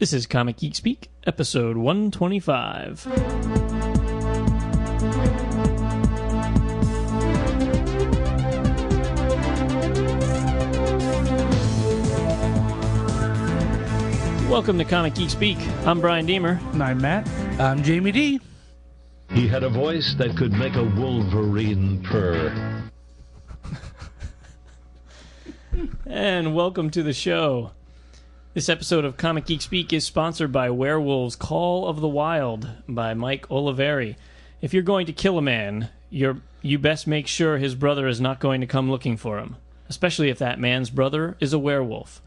This is Comic Geek Speak, episode 125. Welcome to Comic Geek Speak. I'm Brian Deemer. And I'm Matt. I'm Jamie D. He had a voice that could make a wolverine purr. And welcome to the show. This episode of Comic Geek Speak is sponsored by Werewolves Call of the Wild by Mike Oliveri. If you're going to kill a man, you best make sure his brother is not going to come looking for him, especially if that man's brother is a werewolf.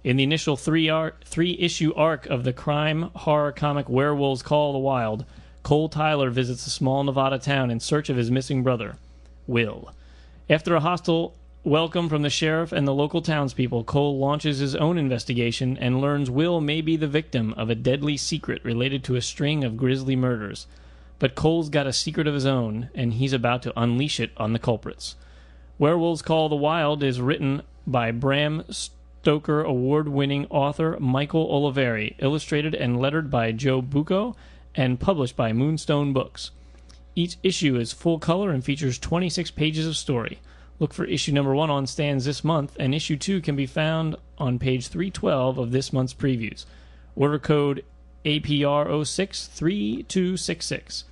In the initial three-issue arc of the crime horror comic Werewolves Call of the Wild, Cole Tyler visits a small Nevada town in search of his missing brother, Will. After a hostile welcome from the sheriff and the local townspeople, Cole launches his own investigation and learns Will may be the victim of a deadly secret related to a string of grisly murders. But Cole's got a secret of his own, and he's about to unleash it on the culprits. Werewolves Call of the Wild is written by Bram Stoker award-winning author Michael Oliveri, illustrated and lettered by Joe Bucco, and published by Moonstone Books. Each issue is full color and features 26 pages of story. Look for issue number 1 on stands this month, and issue 2 can be found on page 312 of this month's previews. Order code APR063266.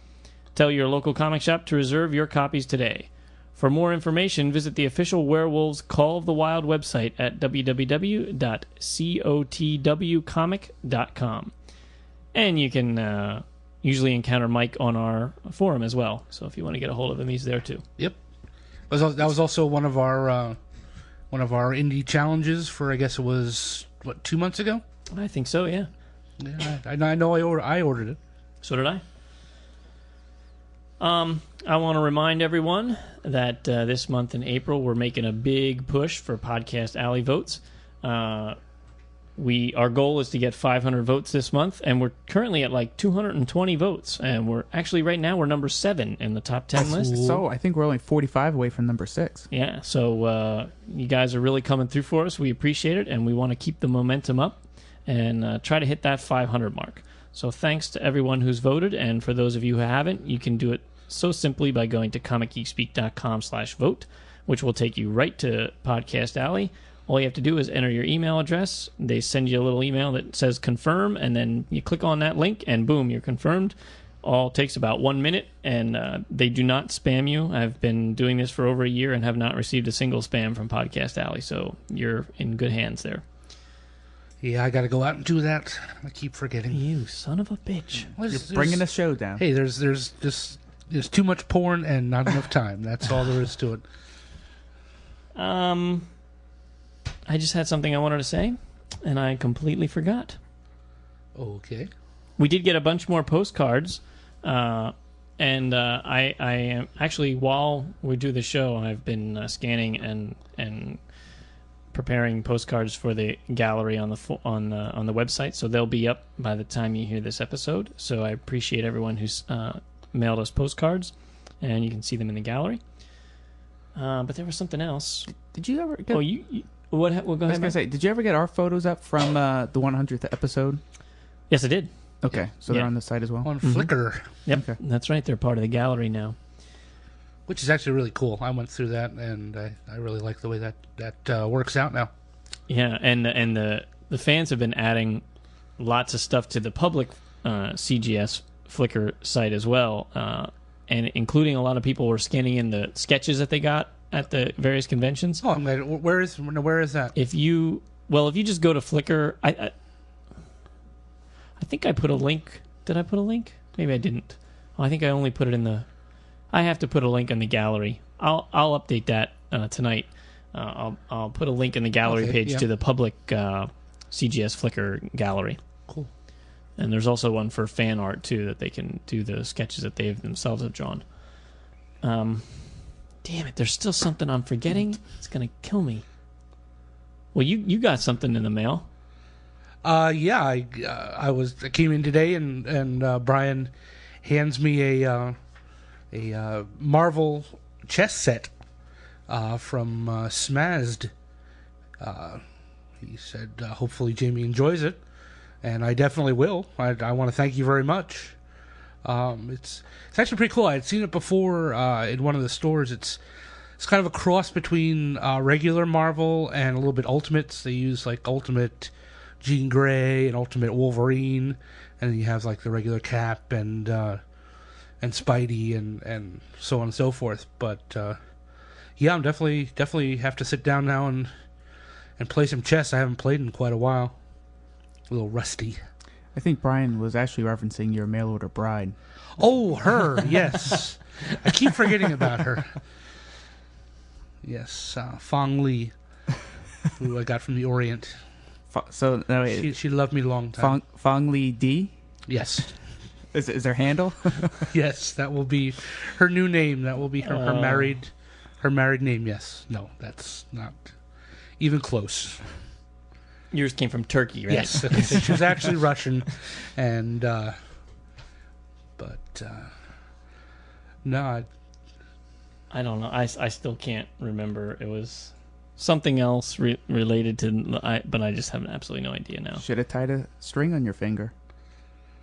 Tell your local comic shop to reserve your copies today. For more information, visit the official Werewolves Call of the Wild website at www.cotwcomic.com. And you can usually encounter Mike on our forum as well, so if you want to get a hold of him, he's there too. Yep. That was also one of our indie challenges for, I guess it was, 2 months ago? I think so, yeah. Yeah, I know I ordered it. So did I. I want to remind everyone that this month in April, we're making a big push for Podcast Alley votes. Our goal is to get 500 votes this month, and we're currently at like 220 votes, and we're number 7 in the top 10 list. So I think we're only 45 away from number 6. Yeah, so you guys are really coming through for us. We appreciate it, and we want to keep the momentum up and try to hit that 500 mark. So thanks to everyone who's voted, and for those of you who haven't, you can do it so simply by going to comicgeekspeak.com/vote, which will take you right to Podcast Alley. All you have to do is enter your email address. They send you a little email that says confirm, and then you click on that link, and boom, you're confirmed. All takes about 1 minute, and they do not spam you. I've been doing this for over a year and have not received a single spam from Podcast Alley, so you're in good hands there. Yeah, I got to go out and do that. I keep forgetting. You son of a bitch. You're bringing the show down. Hey, there's too much porn and not enough time. That's all there is to it. I just had something I wanted to say, and I completely forgot. Okay. We did get a bunch more postcards, and I am actually, while we do the show, I've been scanning and preparing postcards for the gallery on the website, so they'll be up by the time you hear this episode. So I appreciate everyone who's mailed us postcards, and you can see them in the gallery. But there was something else. Did you ever get... Oh, What? Well, go ahead. I was going to say, did you ever get our photos up from the 100th episode? Yes, I did. Okay, so they're on the site as well? On Flickr. Yep, Okay. That's right. They're part of the gallery now. Which is actually really cool. I went through that, and I really like the way that works out now. Yeah, and the fans have been adding lots of stuff to the public CGS Flickr site as well, and including a lot of people were scanning in the sketches that they got at the various conventions. Oh, I'm glad. Where is that? If you just go to Flickr, I think I put a link. Did I put a link? Maybe I didn't. I think I only put it in the. I have to put a link in the gallery. I'll update that tonight. I'll put a link in the gallery page to the public CGS Flickr gallery. Cool. And there's also one for fan art too, that they can do the sketches that they themselves have drawn. Damn it! There's still something I'm forgetting. It's gonna kill me. Well, you got something in the mail. Yeah, I came in today and Brian hands me a Marvel chess set from Smazd. He said hopefully Jamie enjoys it, and I definitely will. I want to thank you very much. It's actually pretty cool. I had seen it before in one of the stores. It's kind of a cross between regular Marvel and a little bit Ultimates. They use like Ultimate Jean Grey and Ultimate Wolverine, and then you have like the regular Cap and Spidey and so on and so forth. But yeah, I'm definitely have to sit down now and play some chess. I haven't played in quite a while. A little rusty. I think Brian was actually referencing your mail order bride. Oh, her, yes. I keep forgetting about her. Yes, Fong Li, who I got from the Orient. She loved me a long time. Fong Li D? Yes. Is there handle? Yes, that will be her new name. That will be her married name. Yes. No, that's not even close. Yours came from Turkey, right? Yes. She was actually Russian, and no. I don't know. I still can't remember. It was something else related to, but I just have absolutely no idea now. Should have tied a string on your finger.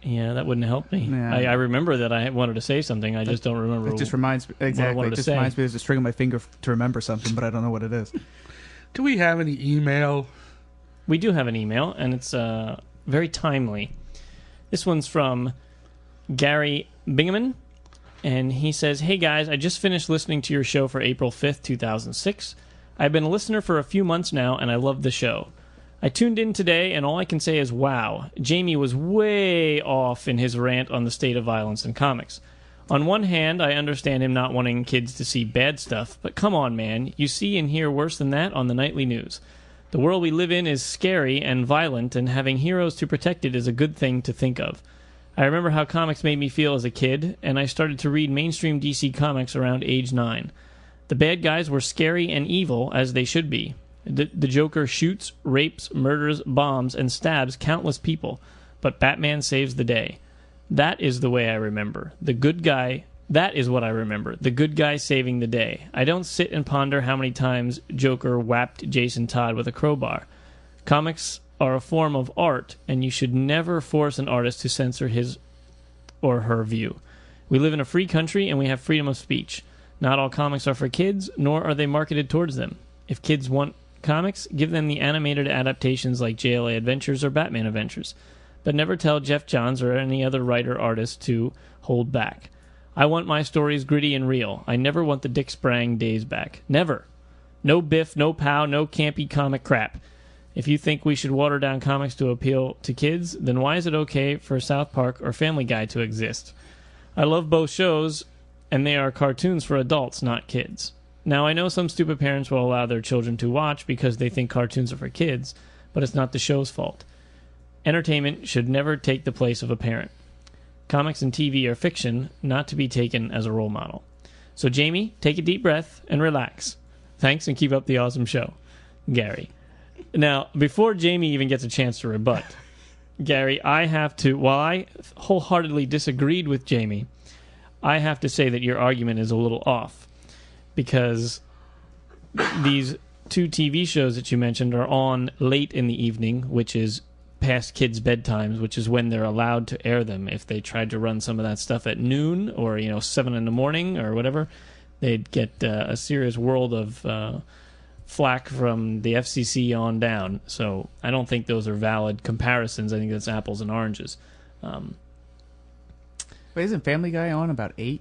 Yeah, that wouldn't help me. Yeah. I remember that I wanted to say something. I just don't remember. It just reminds me. Exactly. It just reminds me there's a string on my finger to remember something, but I don't know what it is. Do we have any email? We do have an email, and it's very timely. This one's from Gary Bingaman, and he says, "Hey guys, I just finished listening to your show for April 5th, 2006. I've been a listener for a few months now, and I love the show. I tuned in today, and all I can say is, wow, Jamie was way off in his rant on the state of violence in comics. On one hand, I understand him not wanting kids to see bad stuff, but come on, man, you see and hear worse than that on the nightly news. The world we live in is scary and violent, and having heroes to protect it is a good thing to think of. I remember how comics made me feel as a kid, and I started to read mainstream DC comics around age 9. The bad guys were scary and evil, as they should be. The Joker shoots, rapes, murders, bombs, and stabs countless people, but Batman saves the day. That is the way I remember. That is what I remember. The good guy saving the day. I don't sit and ponder how many times Joker whapped Jason Todd with a crowbar. Comics are a form of art, and you should never force an artist to censor his or her view. We live in a free country, and we have freedom of speech. Not all comics are for kids, nor are they marketed towards them. If kids want comics, give them the animated adaptations like JLA Adventures or Batman Adventures. But never tell Jeff Johns or any other writer-artist to hold back. I want my stories gritty and real. I never want the Dick Sprang days back. Never. No Biff, no Pow, no campy comic crap. If you think we should water down comics to appeal to kids, then why is it okay for South Park or Family Guy to exist? I love both shows, and they are cartoons for adults, not kids. Now, I know some stupid parents will allow their children to watch because they think cartoons are for kids, but it's not the show's fault. Entertainment should never take the place of a parent. Comics and TV are fiction, not to be taken as a role model. So, Jamie, take a deep breath and relax. Thanks, and keep up the awesome show. Gary. Now, before Jamie even gets a chance to rebut, Gary, I have to, while I wholeheartedly disagreed with Jamie, I have to say that your argument is a little off. Because these two TV shows that you mentioned are on late in the evening, which is past kids' bedtimes, which is when they're allowed to air them. If they tried to run some of that stuff at noon or 7 in the morning or whatever, they'd get a serious world of flack from the FCC on down. So I don't think those are valid comparisons. I think that's apples and oranges. Wait, isn't Family Guy on about 8?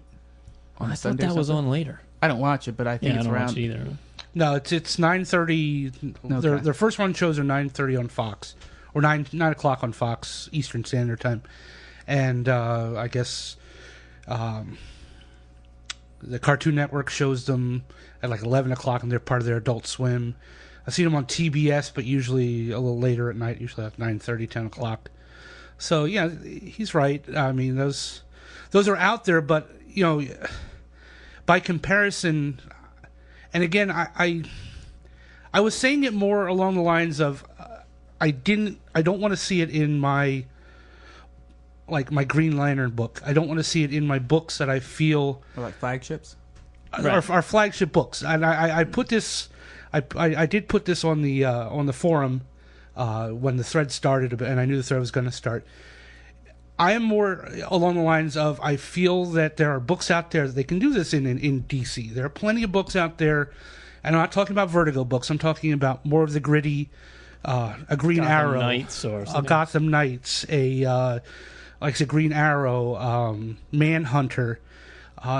I thought that was on later. I don't watch it, but I think it's I don't around. watch it either. No, it's 9:30. Okay. Their first one shows are 9:30 on Fox, or 9 o'clock on Fox Eastern Standard Time, and I guess the Cartoon Network shows them at like 11 o'clock, and they're part of their Adult Swim. I've seen them on TBS, but usually a little later at night, usually at 9:30, 10 o'clock. So yeah, he's right. I mean, those are out there, but by comparison, and again, I was saying it more along the lines of I don't want to see it in my Green Lantern book. I don't want to see it in my books that I feel Or like flagships? our flagship books. And I put this, I did put this on the forum when the thread started, and I knew the thread was going to start. I am more along the lines of, I feel that there are books out there that they can do this in DC. There are plenty of books out there, and I'm not talking about Vertigo books. I'm talking about more of the gritty, a Green Gotham Arrow, Knights or something. a Gotham Knights, like I said, Green Arrow, Manhunter.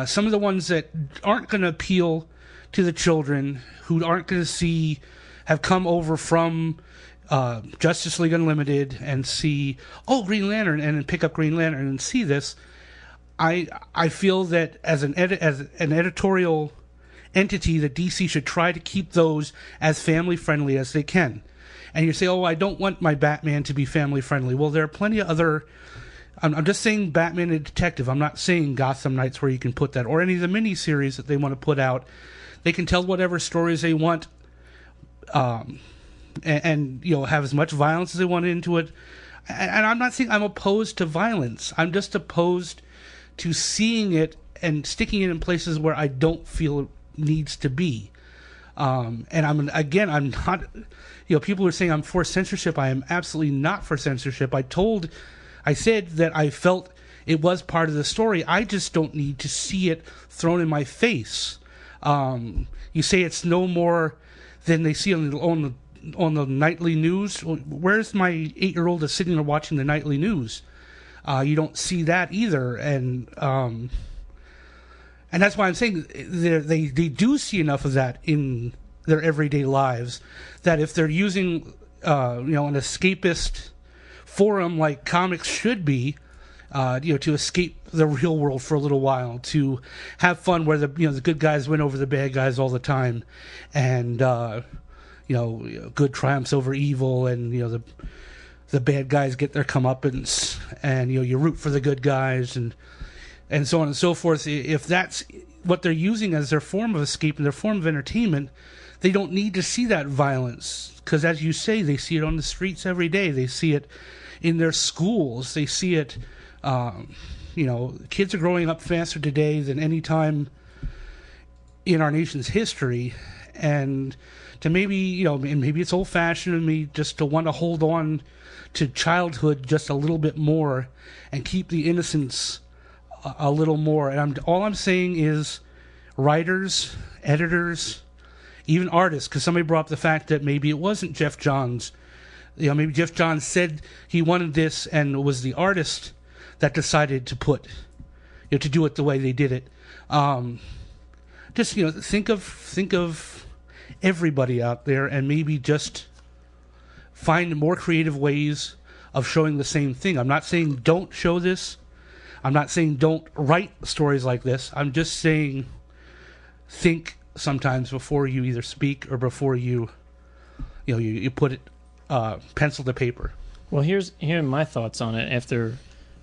Some of the ones that aren't going to appeal to the children, who aren't going to have come over from Justice League Unlimited and see, Green Lantern, and then pick up Green Lantern and see this. I feel that as an editorial entity, that DC should try to keep those as family friendly as they can. And you say, I don't want my Batman to be family friendly. Well, there are plenty of other. I'm just saying Batman and Detective. I'm not saying Gotham Knights where you can put that, or any of the miniseries that they want to put out. They can tell whatever stories they want. And have as much violence as they want into it. And I'm not saying I'm opposed to violence. I'm just opposed to seeing it and sticking it in places where I don't feel it needs to be. And I'm not. People are saying I'm for censorship. I am absolutely not for censorship. I said that I felt it was part of the story. I just don't need to see it thrown in my face. You say it's no more than they see on the nightly news. Where's my 8-year-old that's sitting there watching the nightly news? You don't see that either, and that's why I'm saying they do see enough of that in their everyday lives that if they're using an escapist forum like comics should be, to escape the real world for a little while, to have fun where the good guys win over the bad guys all the time, and good triumphs over evil, and the bad guys get their comeuppance, and you root for the good guys, and so on and so forth. If that's what they're using as their form of escape and their form of entertainment, they don't need to see that violence, because as you say, they see it on the streets every day. They see it in their schools. They see it. Kids are growing up faster today than any time in our nation's history, and to maybe it's old-fashioned of me just to want to hold on to childhood just a little bit more and keep the innocence a little more. And all I'm saying is, writers, editors, even artists, because somebody brought up the fact that maybe it wasn't Jeff Johns. Maybe Jeff Johns said he wanted this, and it was the artist that decided to to do it the way they did it. Just think of everybody out there, and maybe just find more creative ways of showing the same thing. I'm not saying don't show this. I'm not saying don't write stories like this. I'm just saying think sometimes before you either speak or before you put it pencil to paper. Well, here are my thoughts on it after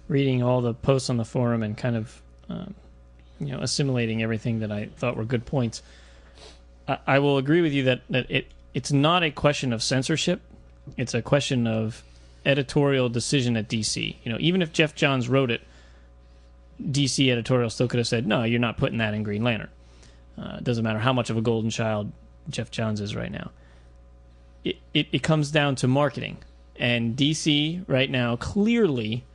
reading all the posts on the forum and kind of assimilating everything that I thought were good points. I will agree with you that it's not a question of censorship. It's a question of editorial decision at DC. Even if Jeff Johns wrote it, DC editorial still could have said, no, you're not putting that in Green Lantern. It doesn't matter how much of a golden child Jeff Johns is right now. It comes down to marketing. And DC right now clearly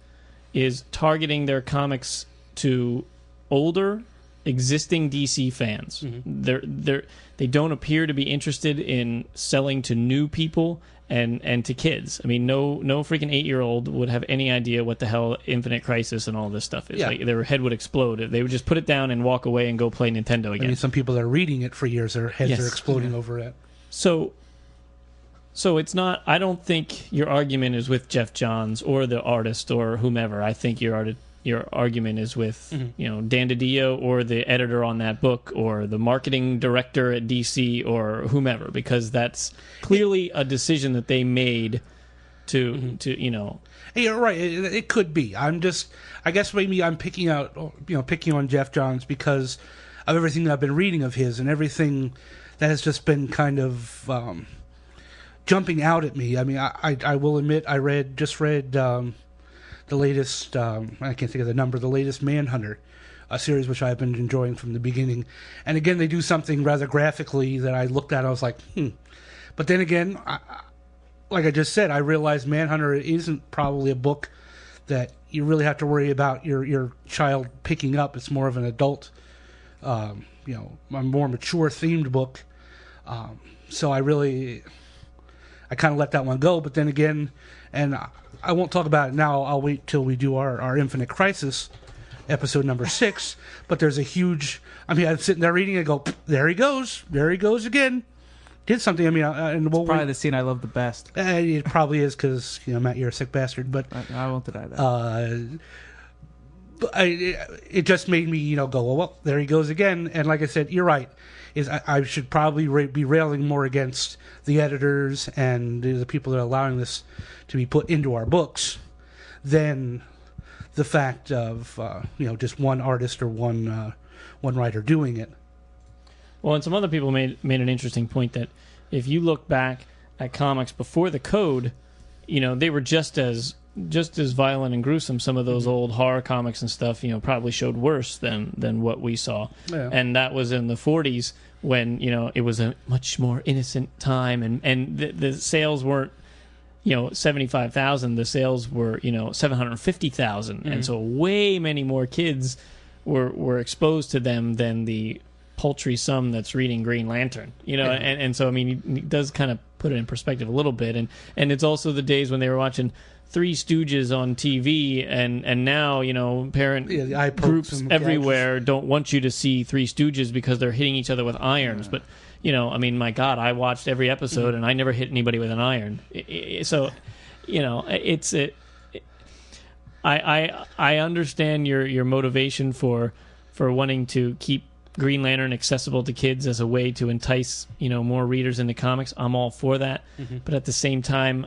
is targeting their comics to older, existing DC fans. Mm-hmm. They don't appear to be interested in selling to new people and to kids. I mean, no freaking 8-year-old would have any idea what the hell Infinite Crisis and all this stuff is. Yeah. Like, their head would explode. They would just put it down and walk away and go play Nintendo again. I mean, some people that are reading it for years, their heads are exploding over it. So it's not. I don't think your argument is with Jeff Johns or the artist or whomever. I think your argument is with Dan DiDio or the editor on that book or the marketing director at DC or whomever, because that's clearly a decision that they made to. Hey, you're right. It could be. I guess maybe I'm picking on Jeff Johns because of everything that I've been reading of his and everything that has just been kind of jumping out at me. I mean, I will admit I just read the latest, I can't think of the number, the latest Manhunter, a series which I've been enjoying from the beginning. And again, they do something rather graphically that I looked at and I was like, But then again, like I just said, I realize Manhunter isn't probably a book that you really have to worry about your child picking up. It's more of an adult, a more mature themed book. So I kind of let that one go. But then again, and I won't talk about it now. I'll wait till we do our Infinite Crisis episode number 6. But there's a huge. I mean, I'm sitting there reading it. Go, there he goes again. Did something. I mean, and it's probably the scene I love the best. It probably is because Matt, you're a sick bastard. But I won't deny that. It just made me, go, well, there he goes again. And like I said, you're right. I should probably be railing more against the editors and the people that are allowing this to be put into our books than the fact of just one artist or one writer doing it. Well, and some other people made an interesting point that if you look back at comics before the code, they were just as violent and gruesome. Some of those old horror comics and stuff, probably showed worse than what we saw. Yeah. And that was in the 40s when, it was a much more innocent time, and the sales weren't, 75,000. The sales were, 750,000. Mm-hmm. And so way many more kids were exposed to them than the paltry sum that's reading Green Lantern, and so I mean he does kind of put it in perspective a little bit, and it's also the days when they were watching Three Stooges on TV, and now parent groups everywhere don't want you to see Three Stooges because they're hitting each other with irons. But I mean, my God, I watched every episode and I never hit anybody with an iron. So I understand your motivation for wanting to keep Green Lantern accessible to kids as a way to entice more readers into comics. I'm all for that, but at the same time,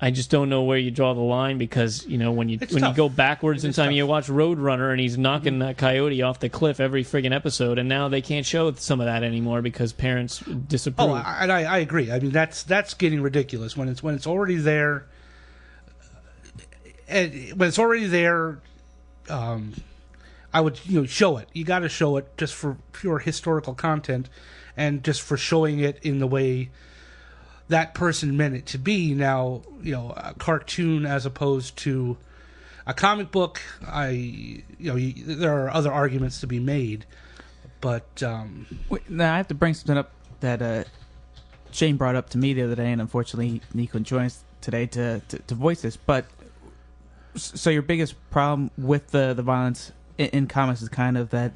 I just don't know where you draw the line, because when you go backwards in time, you watch Roadrunner and he's knocking that coyote off the cliff every friggin' episode, and now they can't show some of that anymore because parents disapprove. Oh, and I agree. I mean, that's getting ridiculous when it's already there. And when it's already there, I would show it. You got to show it just for pure historical content, and just for showing it in the way that person meant it to be. Now, a cartoon as opposed to a comic book, there are other arguments to be made, but now I have to bring something up that Shane brought up to me the other day, and unfortunately he couldn't join us today to voice this. But so your biggest problem with the violence in comics is kind of that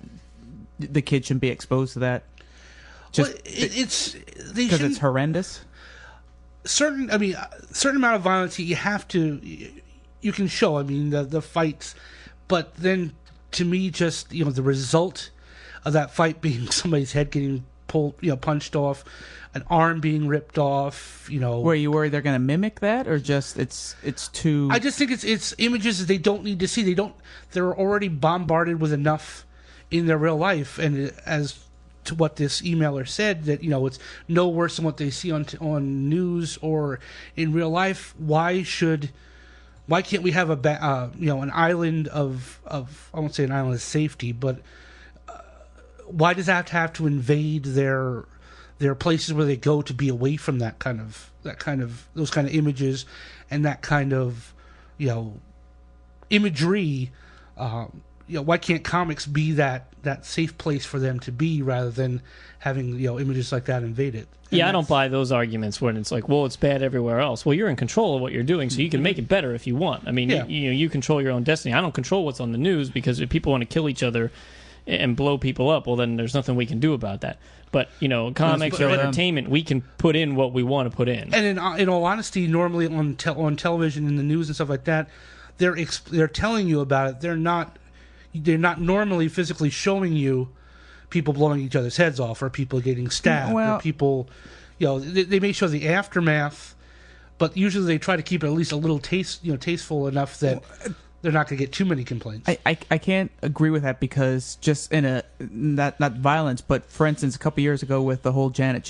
the kid shouldn't be exposed to that. Just it's because it's horrendous. Certain amount of violence you have to, you can show. I mean, the fights, but then to me, just the result of that fight being somebody's head getting pulled, punched off, an arm being ripped off. Were you worried they're going to mimic that, or just it's too? I just think it's images that they don't need to see. They're already bombarded with enough in their real life, and as to what this emailer said, that it's no worse than what they see on news or in real life. Why can't we have an island of I won't say an island of safety, but why does that have to invade their places where they go to be away from those kind of images and that kind of imagery? Why can't comics be that safe place for them to be, rather than having images like that invade it? And I don't buy those arguments when it's like, well, it's bad everywhere else. Well, you're in control of what you're doing, so you can make it better if you want. I mean, you control your own destiny. I don't control what's on the news, because if people want to kill each other and blow people up, well, then there's nothing we can do about that. But comics or entertainment, we can put in what we want to put in. And in all honesty, normally on television and the news and stuff like that, they're telling you about it. They're not normally physically showing you people blowing each other's heads off, or people getting stabbed, or people, they may show the aftermath, but usually they try to keep it at least a little tasteful enough that they're not going to get too many complaints. I can't agree with that, because just in a not violence, but for instance, a couple years ago with the whole Janet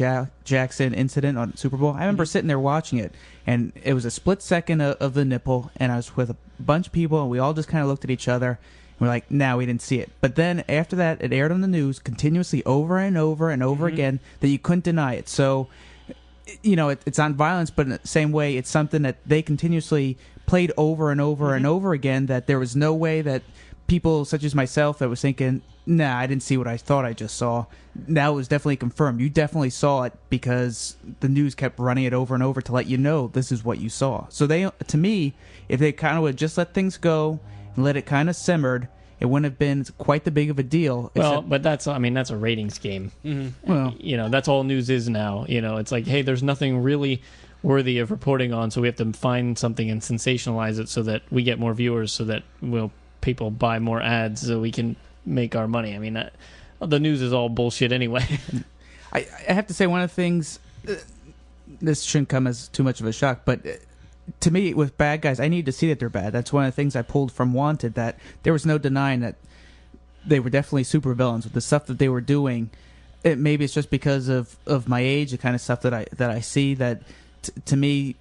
Jackson incident on Super Bowl, I remember sitting there watching it, and it was a split second of the nipple, and I was with a bunch of people, and we all just kind of looked at each other. We're like, no, we didn't see it. But then after that, it aired on the news continuously over and over and over again, that you couldn't deny it. So it's on violence, but in the same way, it's something that they continuously played over and over and over again, that there was no way that people such as myself that was thinking, nah, I didn't see what I thought I just saw. Now it was definitely confirmed. You definitely saw it because the news kept running it over and over to let you know this is what you saw. So to me, if they kind of would just let things go and let it kind of simmered, it wouldn't have been quite the big of a deal. Well, but that's a ratings game. Mm-hmm. Well, That's all news is now. It's like, hey, there's nothing really worthy of reporting on, so we have to find something and sensationalize it so that we get more viewers, so that people buy more ads, so we can make our money. The news is all bullshit anyway. I have to say, one of the things, this shouldn't come as too much of a shock, but to me, with bad guys, I need to see that they're bad. That's one of the things I pulled from Wanted, that there was no denying that they were definitely super villains with the stuff that they were doing. Maybe it's just because of my age, the kind of stuff that I see, that to me,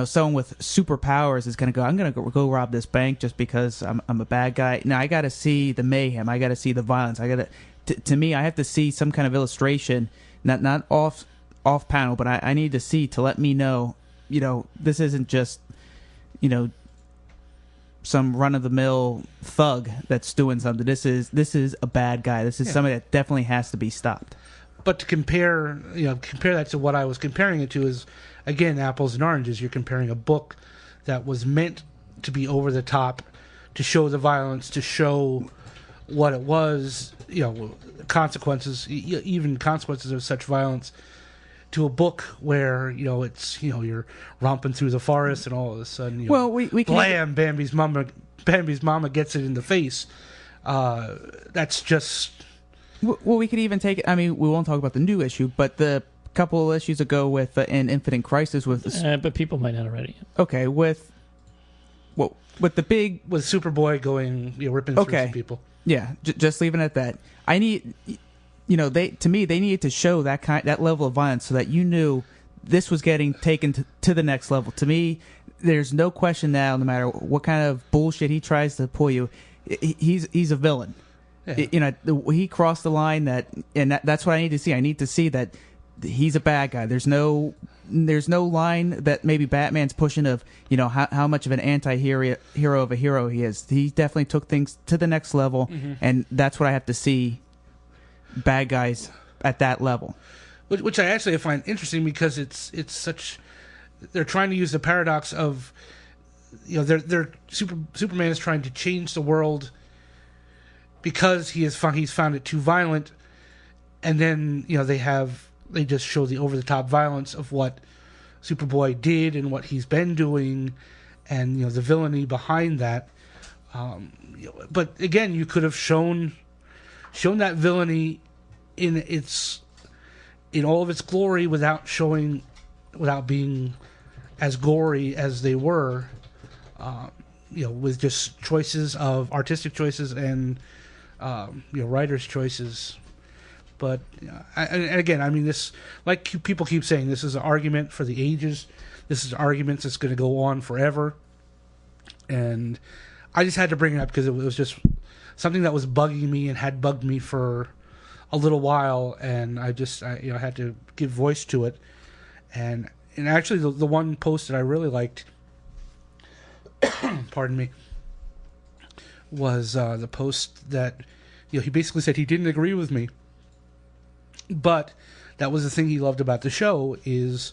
someone with superpowers is going to go, I'm going to go rob this bank just because I'm a bad guy. Now, I got to see the mayhem. I got to see the violence. To me, I have to see some kind of illustration, not off panel, but I need to see to let me know, this isn't just, some run-of-the-mill thug that's doing something. This is a bad guy. This is somebody that definitely has to be stopped. But to compare that to what I was comparing it to is, again, apples and oranges. You're comparing a book that was meant to be over the top, to show the violence, to show what it was, consequences, even consequences of such violence, to a book where you're romping through the forest and all of a sudden, we can blam, Bambi's mama gets it in the face. That's just. Well, we could even take it. We won't talk about the new issue, but the couple of issues ago with an Infinite Crisis with. But people might not have read it. Okay, with the big with Superboy going ripping through some people. Yeah, just leaving it at that. I need, they needed to show that level of violence so that you knew this was getting taken to the next level. To me, there's no question now, no matter what kind of bullshit he tries to pull you, he's a villain. Yeah. He crossed the line that's what I need to see. I need to see that he's a bad guy. There's no line that maybe Batman's pushing of how much of an anti-hero of a hero he is. He definitely took things to the next level, and that's what I have to see. Bad guys at that level, which I actually find interesting, because it's such. They're trying to use the paradox of, Superman is trying to change the world because he's found it too violent, and then they just show the over the top violence of what Superboy did and what he's been doing, and the villainy behind that. But again, you could have shown that villainy in all of its glory without being as gory as they were, with just artistic choices and writers' choices. But and again, this, like people keep saying, this is an argument for the ages. This is an argument that's going to go on forever. And I just had to bring it up because it was just something that was bugging me and had bugged me for a little while, and I had to give voice to it. And actually, the one post that I really liked, pardon me, was the post that he basically said he didn't agree with me, but that was the thing he loved about the show, is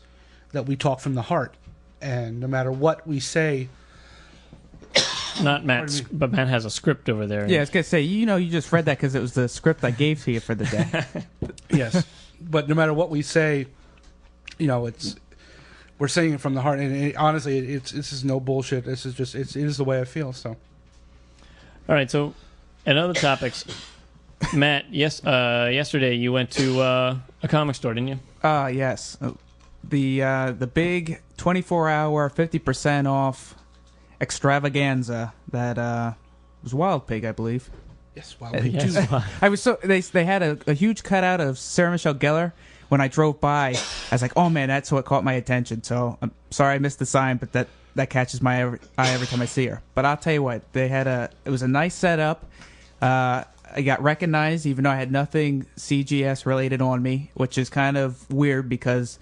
that we talk from the heart, and no matter what we say. Not Matt, but Matt has a script over there. Yeah, I was going to say, you just read that because it was the script I gave to you for the day. Yes. But no matter what we say, we're saying it from the heart. And honestly, this is no bullshit. This is just, it is the way I feel, so. All right, so, in other topics, Matt, yesterday you went to a comic store, didn't you? Yes. The big 24-hour, 50% off extravaganza that was Wild Pig, I believe. Yes, Wild Pig 2. I was they had a huge cutout of Sarah Michelle Gellar. When I drove by, I was like, "Oh man, that's what caught my attention." So I'm sorry I missed the sign, but that catches my eye every time I see her. But I'll tell you what, it was a nice setup. I got recognized even though I had nothing CGS related on me, which is kind of weird because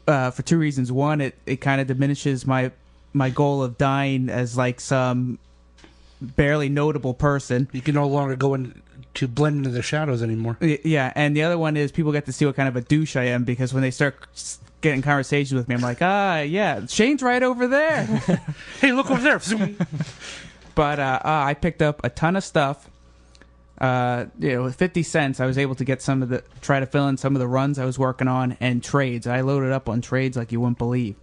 for two reasons. One, it kind of diminishes my goal of dying as like some barely notable person. You can no longer go in to blend into the shadows anymore. Yeah, and the other one is people get to see what kind of a douche I am, because when they start getting conversations with me, I'm like, yeah, Shane's right over there. Hey, look over there. But I picked up a ton of stuff. With 50 cents, I was able to get try to fill in some of the runs I was working on and trades. I loaded up on trades like you wouldn't believe.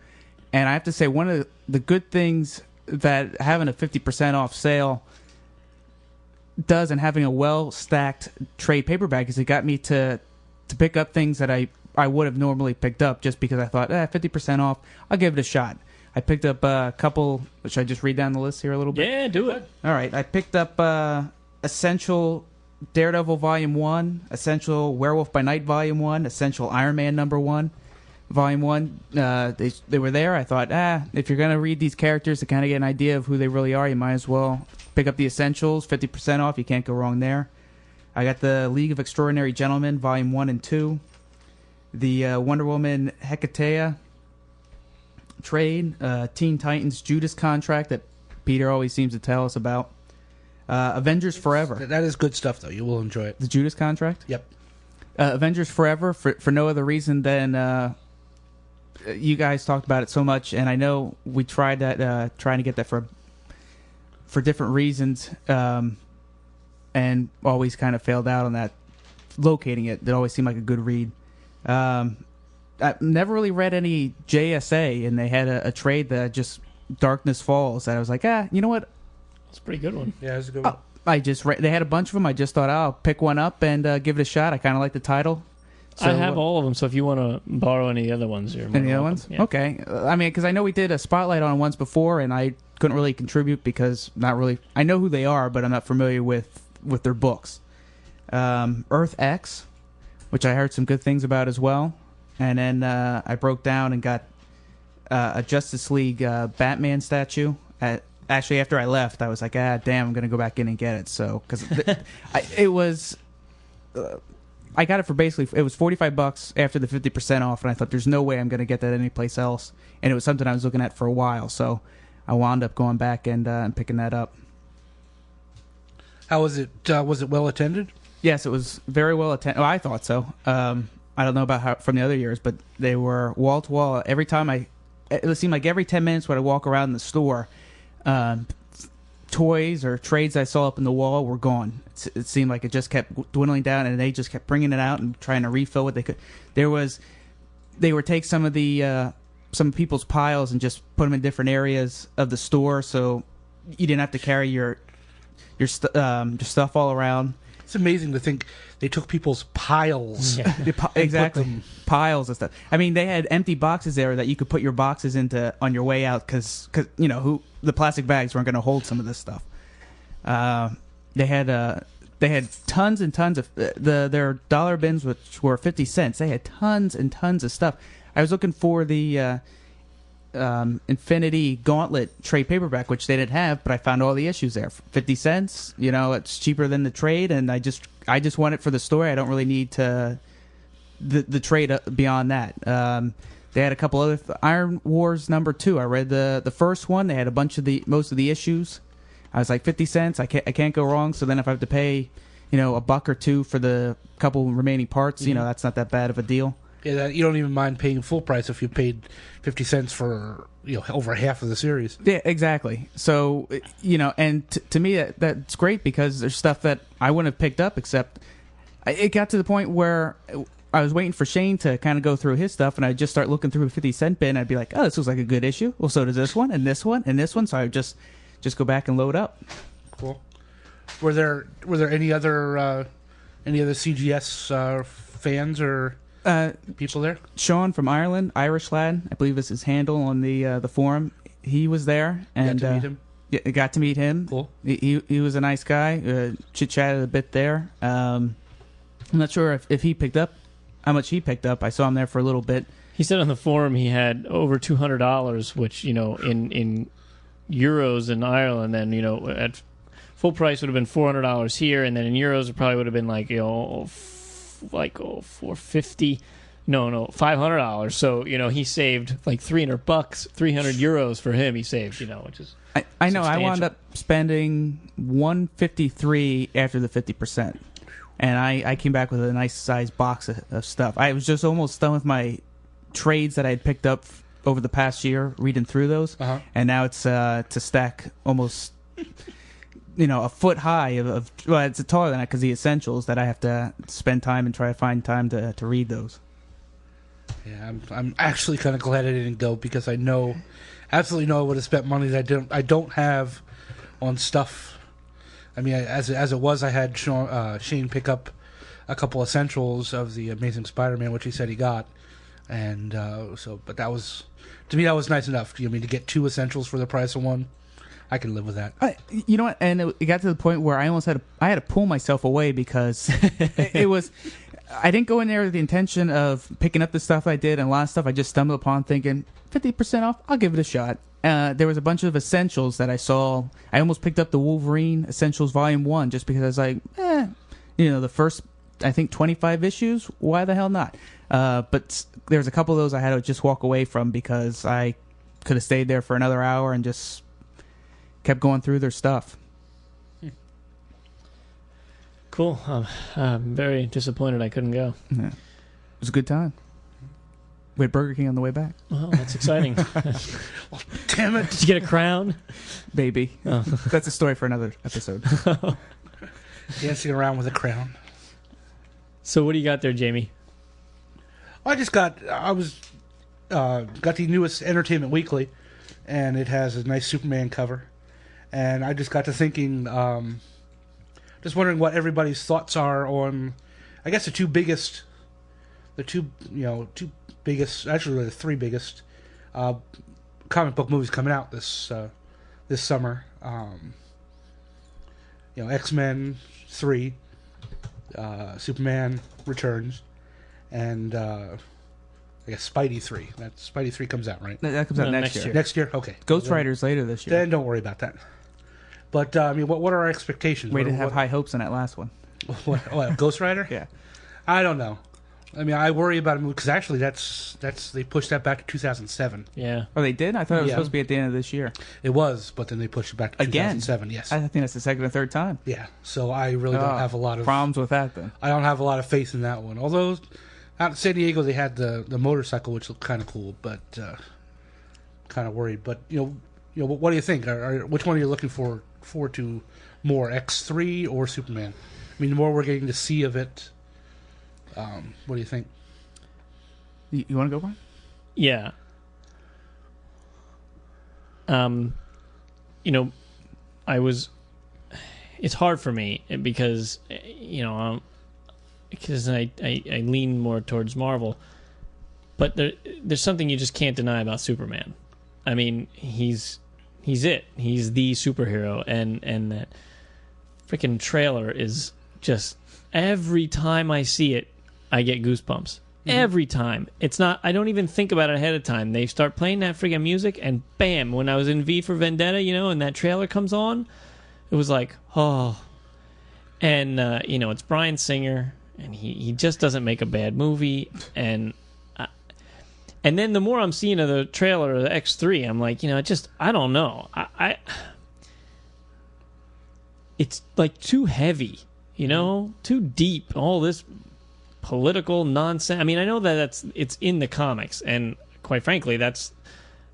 And I have to say, one of the good things that having a 50% off sale does, and having a well-stacked trade paperback, is it got me to pick up things that I would have normally picked up, just because I thought, 50% off, I'll give it a shot. I picked up a couple. Should I just read down the list here a little bit? Yeah, do it. All right. I picked up Essential Daredevil Volume 1, Essential Werewolf by Night Volume 1, Essential Iron Man number 1, Volume 1. They were there. I thought, if you're going to read these characters to kind of get an idea of who they really are, you might as well pick up the Essentials, 50% off. You can't go wrong there. I got the League of Extraordinary Gentlemen, Volume 1 and 2. The Wonder Woman Hecate trade. Teen Titans Judas contract that Peter always seems to tell us about. Avengers Forever. That is good stuff, though. You will enjoy it. The Judas contract? Yep. Avengers Forever, for no other reason than you guys talked about it so much, and I know we tried that, trying to get that for different reasons, and always kind of failed out on that. Locating it, that always seemed like a good read. I've never really read any JSA, and they had a trade that just Darkness Falls that I was like, you know what? It's a pretty good one. Yeah, it's a good one. They had a bunch of them. I just thought, I'll pick one up and give it a shot. I kind of like the title. So, I have all of them, so if you want to borrow any other ones, you're any other ones? Yeah. Okay. I mean, because I know we did a spotlight on once before, and I couldn't really contribute because not really. I know who they are, but I'm not familiar with their books. Earth X, which I heard some good things about as well, and then I broke down and got a Justice League Batman statue. Actually, after I left, I was like, damn, I'm going to go back in and get it. So, because it was, I got it for basically, it was $45 after the 50% off, and I thought, there's no way I'm going to get that anyplace else. And it was something I was looking at for a while, so I wound up going back and picking that up. How was it? Was it well attended? Yes, it was very well attended. Oh, I thought so. I don't know about how from the other years, but they were wall to wall. Every time it seemed like every 10 minutes when I walk around the store, toys or trades I saw up in the wall were gone. It seemed like it just kept dwindling down, and they just kept bringing it out and trying to refill what they could. They would take some of people's piles and just put them in different areas of the store, so you didn't have to carry your stuff all around. It's amazing to think they took people's piles. Yeah. Exactly. Piles and stuff. I mean, they had empty boxes there that you could put your boxes into on your way out because the plastic bags weren't going to hold some of this stuff. They had tons and tons of their dollar bins, which were 50 cents. They had tons and tons of stuff. I was looking for the Infinity Gauntlet trade paperback, which they didn't have, but I found all the issues there. 50 cents, it's cheaper than the trade, and I just want it for the story. I don't really need the trade beyond that. They had a couple other Iron Wars number 2. I read the first one. They had most of the issues. I was like 50 cents. I can't go wrong. So then if I have to pay, $1 or $2 for the couple remaining parts, that's not that bad of a deal. Yeah, you don't even mind paying full price if you paid 50 cents for over half of the series. Yeah, exactly. So and to me that's great because there's stuff that I wouldn't have picked up, except it got to the point where I was waiting for Shane to kind of go through his stuff, and I'd just start looking through a 50-cent bin. I'd be like, oh, this looks like a good issue. Well, so does this one, and this one, and this one. So I would just go back and load up. Cool. Were there any other CGS fans or people there? Sean from Ireland, Irish lad, I believe is his handle on the forum. He was there, and got to meet him. Yeah, got to meet him. Cool. He was a nice guy. Chit chatted a bit there. I'm not sure if he picked up how much he picked up. I saw him there for a little bit. He said on the forum he had over $200, which in euros in Ireland, then at full price would have been $400 here, and then in euros it probably would have been like $450. No, $500. So he saved like $300, €300 for him. He saved, which is I know. I wound up spending $153 after the 50%, and I came back with a nice sized box of stuff. I was just almost done with my trades that I had picked up over the past year, reading through those, and now it's to stack almost a foot high of well, it's taller than that because the essentials that I have to spend time and try to find time to read those. Yeah, I'm actually kind of glad I didn't go because I absolutely know I would have spent money that I don't have on stuff. I mean, as it was, I had Shane pick up a couple essentials of the Amazing Spider-Man, which he said he got, and but that was, to me, that was nice enough. To get 2 essentials for the price of 1, I can live with that. You know what? And it got to the point where I almost had to pull myself away because it was. I didn't go in there with the intention of picking up the stuff I did, and a lot of stuff I just stumbled upon thinking 50% off. I'll give it a shot. There was a bunch of essentials that I saw. I almost picked up the Wolverine Essentials Volume 1 just because I was like, the first, I think, 25 issues. Why the hell not? But there was a couple of those I had to just walk away from because I could have stayed there for another hour and just kept going through their stuff. Cool. I'm very disappointed I couldn't go. Yeah. It was a good time. We had Burger King on the way back. Well, that's exciting. Well, damn it. Did you get a crown? Baby. Oh. That's a story for another episode. Dancing around with a crown. So what do you got there, Jamie? I got the newest Entertainment Weekly, and it has a nice Superman cover. And I just got to thinking, just wondering what everybody's thoughts are on, I guess, the two biggest, actually the 3 biggest comic book movies coming out this summer. X-Men 3, Superman Returns, and I guess Spidey 3. That Spidey 3 comes out, right? That comes out next year. Next year? Okay. Ghost Rider's later this year. Then don't worry about that. But, what are our expectations? We didn't have high hopes on that last one. What, Ghost Rider? Yeah. I don't know. I mean, I worry about a movie because actually that's they pushed that back to 2007. Yeah. Oh, they did? I thought it was supposed to be at the end of this year. It was, but then they pushed it back to 2007. Yes. I think that's the second or third time. Yeah. So I really don't have a lot of problems with that then. I don't have a lot of faith in that one. Although out in San Diego they had the motorcycle, which looked kind of cool, but kind of worried. But what do you think? Which one are you looking forward to more, X3 or Superman? I mean, the more we're getting to see of it. What do you think? You want to go, Brian? Yeah. It's hard for me because because I lean more towards Marvel, but there's something you just can't deny about Superman. I mean, he's it. He's the superhero, and that freaking trailer is just, every time I see it, I get goosebumps. Mm-hmm. Every time. It's not, I don't even think about it ahead of time. They start playing that friggin' music, and bam, when I was in V for Vendetta, and that trailer comes on, it was like, oh. And, it's Bryan Singer, and he just doesn't make a bad movie, and then the more I'm seeing of the trailer of the X3, I'm like, I don't know. It's like too heavy, too deep, all this political nonsense. I mean, I know that it's in the comics, and quite frankly, that's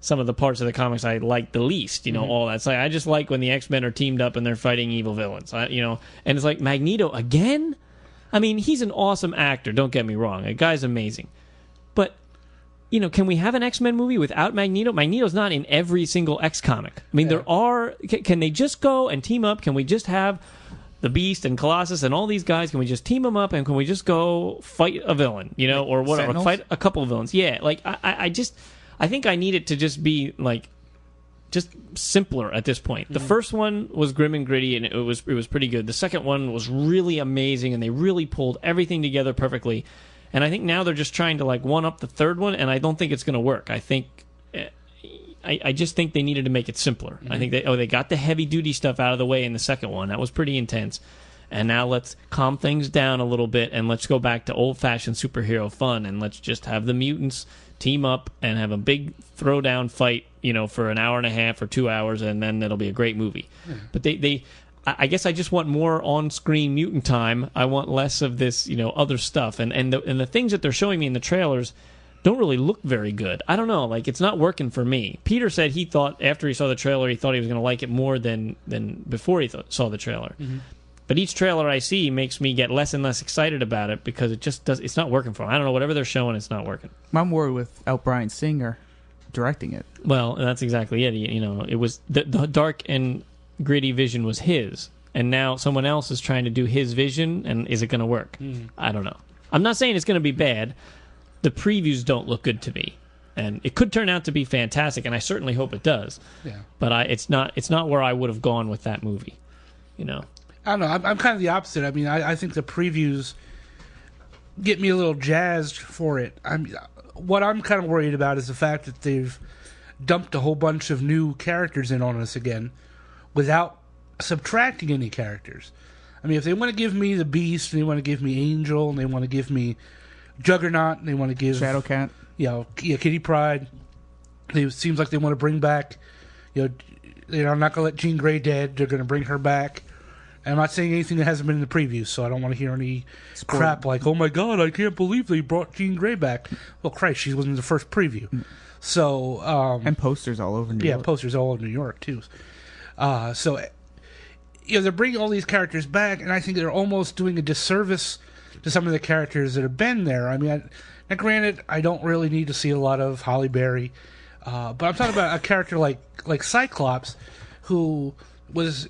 some of the parts of the comics I like the least. All that. It's like, I just like when the X-Men are teamed up and they're fighting evil villains. And it's like, Magneto again. I mean, he's an awesome actor. Don't get me wrong, the guy's amazing. But can we have an X-Men movie without Magneto? Magneto's not in every single X comic. I mean, there are. Can they just go and team up? Can we just have the Beast and Colossus and all these guys? Can we just team them up, and can we just go fight a villain, or whatever, Sentinels? fight a couple of villains? Yeah, like I think I need it to just be like just simpler at this point. The first one was grim and gritty, and it was pretty good. The second one was really amazing, and they really pulled everything together perfectly. And I think now they're just trying to like one up the third one, and I don't think it's going to work. I think I just think they needed to make it simpler. Mm-hmm. I think they got the heavy duty stuff out of the way in the second one. That was pretty intense. and now let's calm things down a little bit, and let's go back to old-fashioned superhero fun, and let's just have the mutants team up and have a big throwdown fight, for an hour and a half or 2 hours, and then it'll be a great movie. But I guess I just want more on-screen mutant time. I want less of this, other stuff, and the things that they're showing me in the trailers don't really look very good. I don't know, it's not working for me. Peter said he thought after he saw the trailer, he thought he was going to like it more than before he saw the trailer. Mm-hmm. But each trailer I see makes me get less and less excited about it because it's not working for him. I don't know, whatever they're showing, it's not working. I'm worried without Bryan Singer directing it. Well, that's exactly it. It was the dark and gritty vision was his, and now someone else is trying to do his vision, and is it going to work? I don't know. I'm not saying it's going to be bad. The previews don't look good to me, and it could turn out to be fantastic, and I certainly hope it does. Yeah. But it's not where I would have gone with that movie. I don't know. I'm kind of the opposite. I mean, I think the previews get me a little jazzed for it. What I'm kind of worried about is the fact that they've dumped a whole bunch of new characters in on us again without subtracting any characters. I mean, if they want to give me the Beast, and they want to give me Angel, and they want to give me Juggernaut, and they want to give Shadowcat, Kitty Pryde. It seems like they want to bring back, they're not going to let Jean Grey dead. They're going to bring her back. And I'm not saying anything that hasn't been in the preview, so I don't want to hear any crap like, "Oh my God, I can't believe they brought Jean Grey back." Well, Christ, she was in the first preview. So and posters all over New York. Yeah, posters all over New York too. So they're bringing all these characters back, and I think they're almost doing a disservice to some of the characters that have been there. I mean, now granted, I don't really need to see a lot of Halle Berry, but I'm talking about a character like Cyclops, who was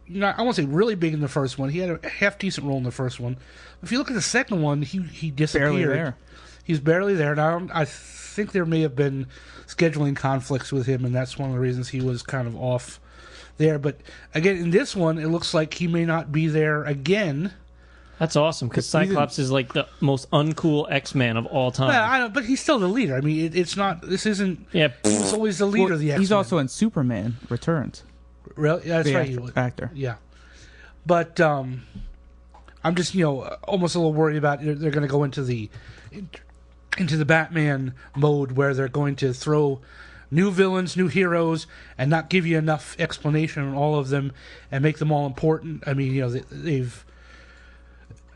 not, I won't say really big in the first one. He had a half decent role in the first one. If you look at the second one, he disappeared. Barely there. He's barely there. Now I think there may have been scheduling conflicts with him, and that's one of the reasons he was kind of off there. But again, in this one, it looks like he may not be there again. That's awesome, because Cyclops is like the most uncool X-Man of all time. Well, I know, but he's still the leader. I mean, it's not. This isn't. Yeah, he's always the leader of the X-Men. He's also in Superman Returns. Really? Yeah, that's the right. Actor. Yeah, but I'm just almost a little worried about they're going to go into the Batman mode where they're going to throw new villains, new heroes, and not give you enough explanation on all of them and make them all important. I mean, they've.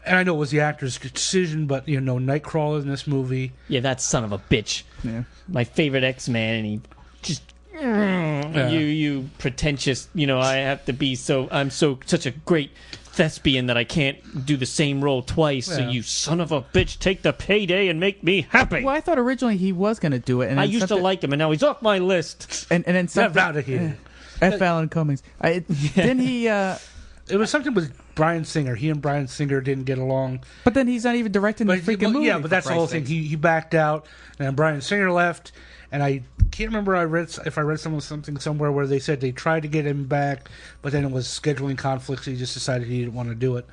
And I know it was the actor's decision, but Nightcrawler in this movie. Yeah, that son of a bitch. Yeah. My favorite X-Man, and he just you pretentious. I have to be such a great thespian that I can't do the same role twice. Yeah. So you son of a bitch, take the payday and make me happy. Well, I thought originally he was going to do it, and I used to like him, and now he's off my list. And then something. Out of here. F. Alan Cummings. Didn't he? It was something with Bryan Singer. He and Bryan Singer didn't get along. But then he's not even directing the freaking movie. Yeah, but that's the whole thing. He backed out, and then Bryan Singer left. And I can't remember if I read something somewhere where they said they tried to get him back, but then it was scheduling conflicts. He just decided he didn't want to do it.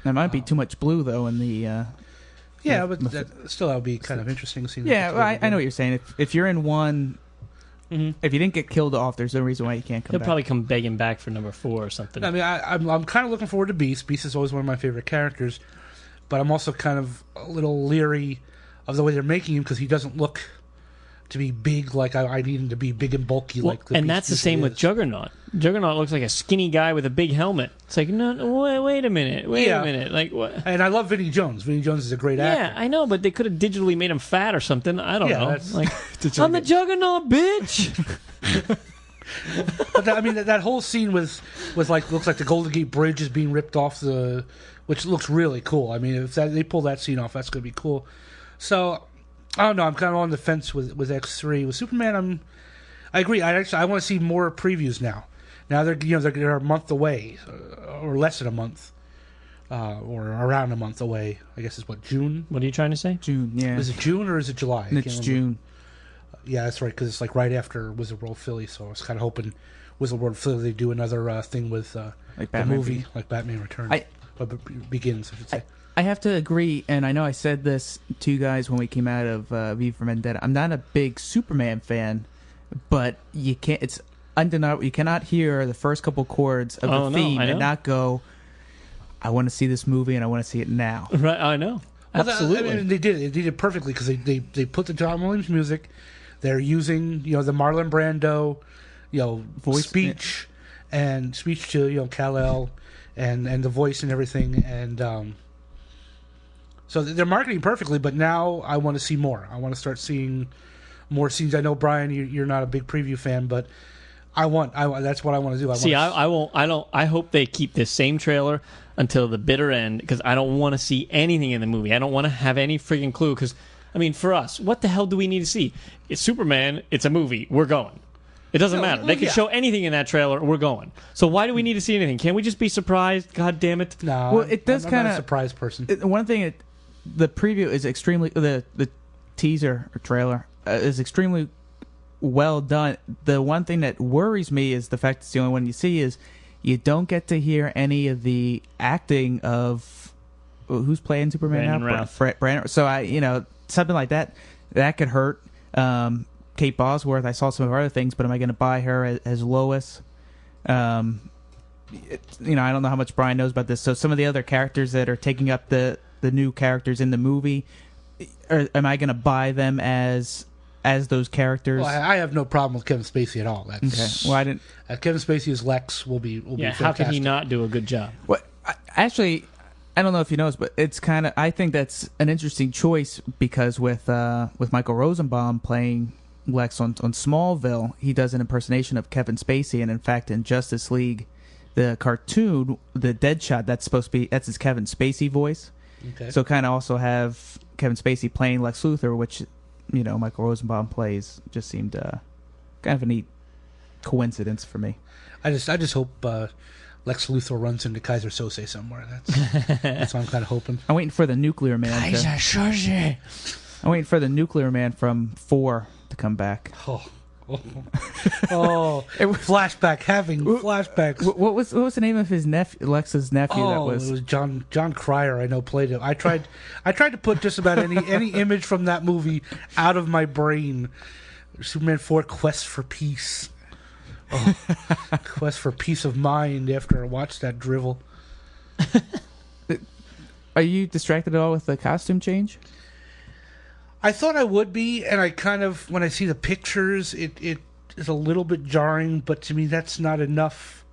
That might be too much blue, though, in the... yeah, but that would be kind of interesting. To see yeah, I know what you're saying. If you're in one... Mm-hmm. If you didn't get killed off, there's no reason why you can't come back. He'll probably come begging back for number 4 or something. I mean, I'm kind of looking forward to Beast. Beast is always one of my favorite characters, but I'm also kind of a little leery of the way they're making him because he doesn't look to be big like I need him to be big and bulky like the and Beast that's the same with Juggernaut. Juggernaut looks like a skinny guy with a big helmet. It's like, no, wait a minute. Like what? And I love Vinnie Jones. Vinnie Jones is a great actor. Yeah, I know, but they could have digitally made him fat or something. I don't know. Like, I'm the Juggernaut, bitch. But that whole scene looks like the Golden Gate Bridge is being ripped off which looks really cool. I mean, if they pull that scene off, that's going to be cool. So I don't know. I'm kind of on the fence with X3. With Superman, I agree. I want to see more previews now. Now they're a month away, or less than a month, or around a month away. I guess it's June. What are you trying to say? June. Yeah. Is it June or is it July? It's June. Yeah, that's right, because it's like right after Wizard World Philly, so I was kind of hoping Wizard World Philly they do another thing with like the movie, like Batman Returns, Begins, I should say. I have to agree, and I know I said this to you guys when we came out of V for Vendetta. I'm not a big Superman fan, but it's undeniable. You cannot hear the first couple chords of the theme and not go, I want to see this movie and I want to see it now. Right, I know. Well, Absolutely. I mean, they did it perfectly because they put the John Williams music. They're using the Marlon Brando, Voice, speech and speech to Kal-El and the voice and everything, and so they're marketing perfectly. But now I want to see more. I want to start seeing more scenes. I know, Brian, you're not a big preview fan, but I that's what I want to do. I hope they keep this same trailer until the bitter end, because I don't want to see anything in the movie. I don't want to have any friggin' clue, because, I mean, for us, what the hell do we need to see? It's Superman, it's a movie, we're going. It doesn't matter. They can show anything in that trailer, we're going. So why do we need to see anything? Can't we just be surprised? God damn it. No, well, it does I'm not a surprise person. One thing, the preview is extremely, the teaser or trailer is extremely well done. The one thing that worries me is the fact it's the only one you see is you don't get to hear any of the acting of who's playing Superman Brandon now. Routh. Brandon. So something like that could hurt. Kate Bosworth, I saw some of her other things, but am I going to buy her as Lois? I don't know how much Brian knows about this. So some of the other characters that are taking up the new characters in the movie, am I going to buy them as those characters? Well, I have no problem with Kevin Spacey at all. That's, okay. Well, I didn't. Kevin Spacey as Lex will be fantastic. How can he not do a good job? Well, actually, I don't know if you know this, but it's kind of. I think that's an interesting choice because with Michael Rosenbaum playing Lex on Smallville, he does an impersonation of Kevin Spacey, and in fact, in Justice League, the cartoon, the Deadshot, that's his Kevin Spacey voice. Okay. So kind of also have Kevin Spacey playing Lex Luthor, which Michael Rosenbaum plays, just seemed kind of a neat coincidence for me. I just hope Lex Luthor runs into Kaiser Sose somewhere. That's what I'm kind of hoping. I'm waiting for the Nuclear Man. Kaiser Sose. I'm waiting for the Nuclear Man from 4 to come back. Flashback, having flashbacks. What was the name of his nephew, Lex's nephew? It was John Cryer. I know played him. I tried to put just about any image from that movie out of my brain. Superman 4: Quest for Peace. Quest for peace of mind. After I watched that drivel. Are you distracted at all with the costume change? I thought I would be, and I kind of, when I see the pictures, it is a little bit jarring, but to me that's not enough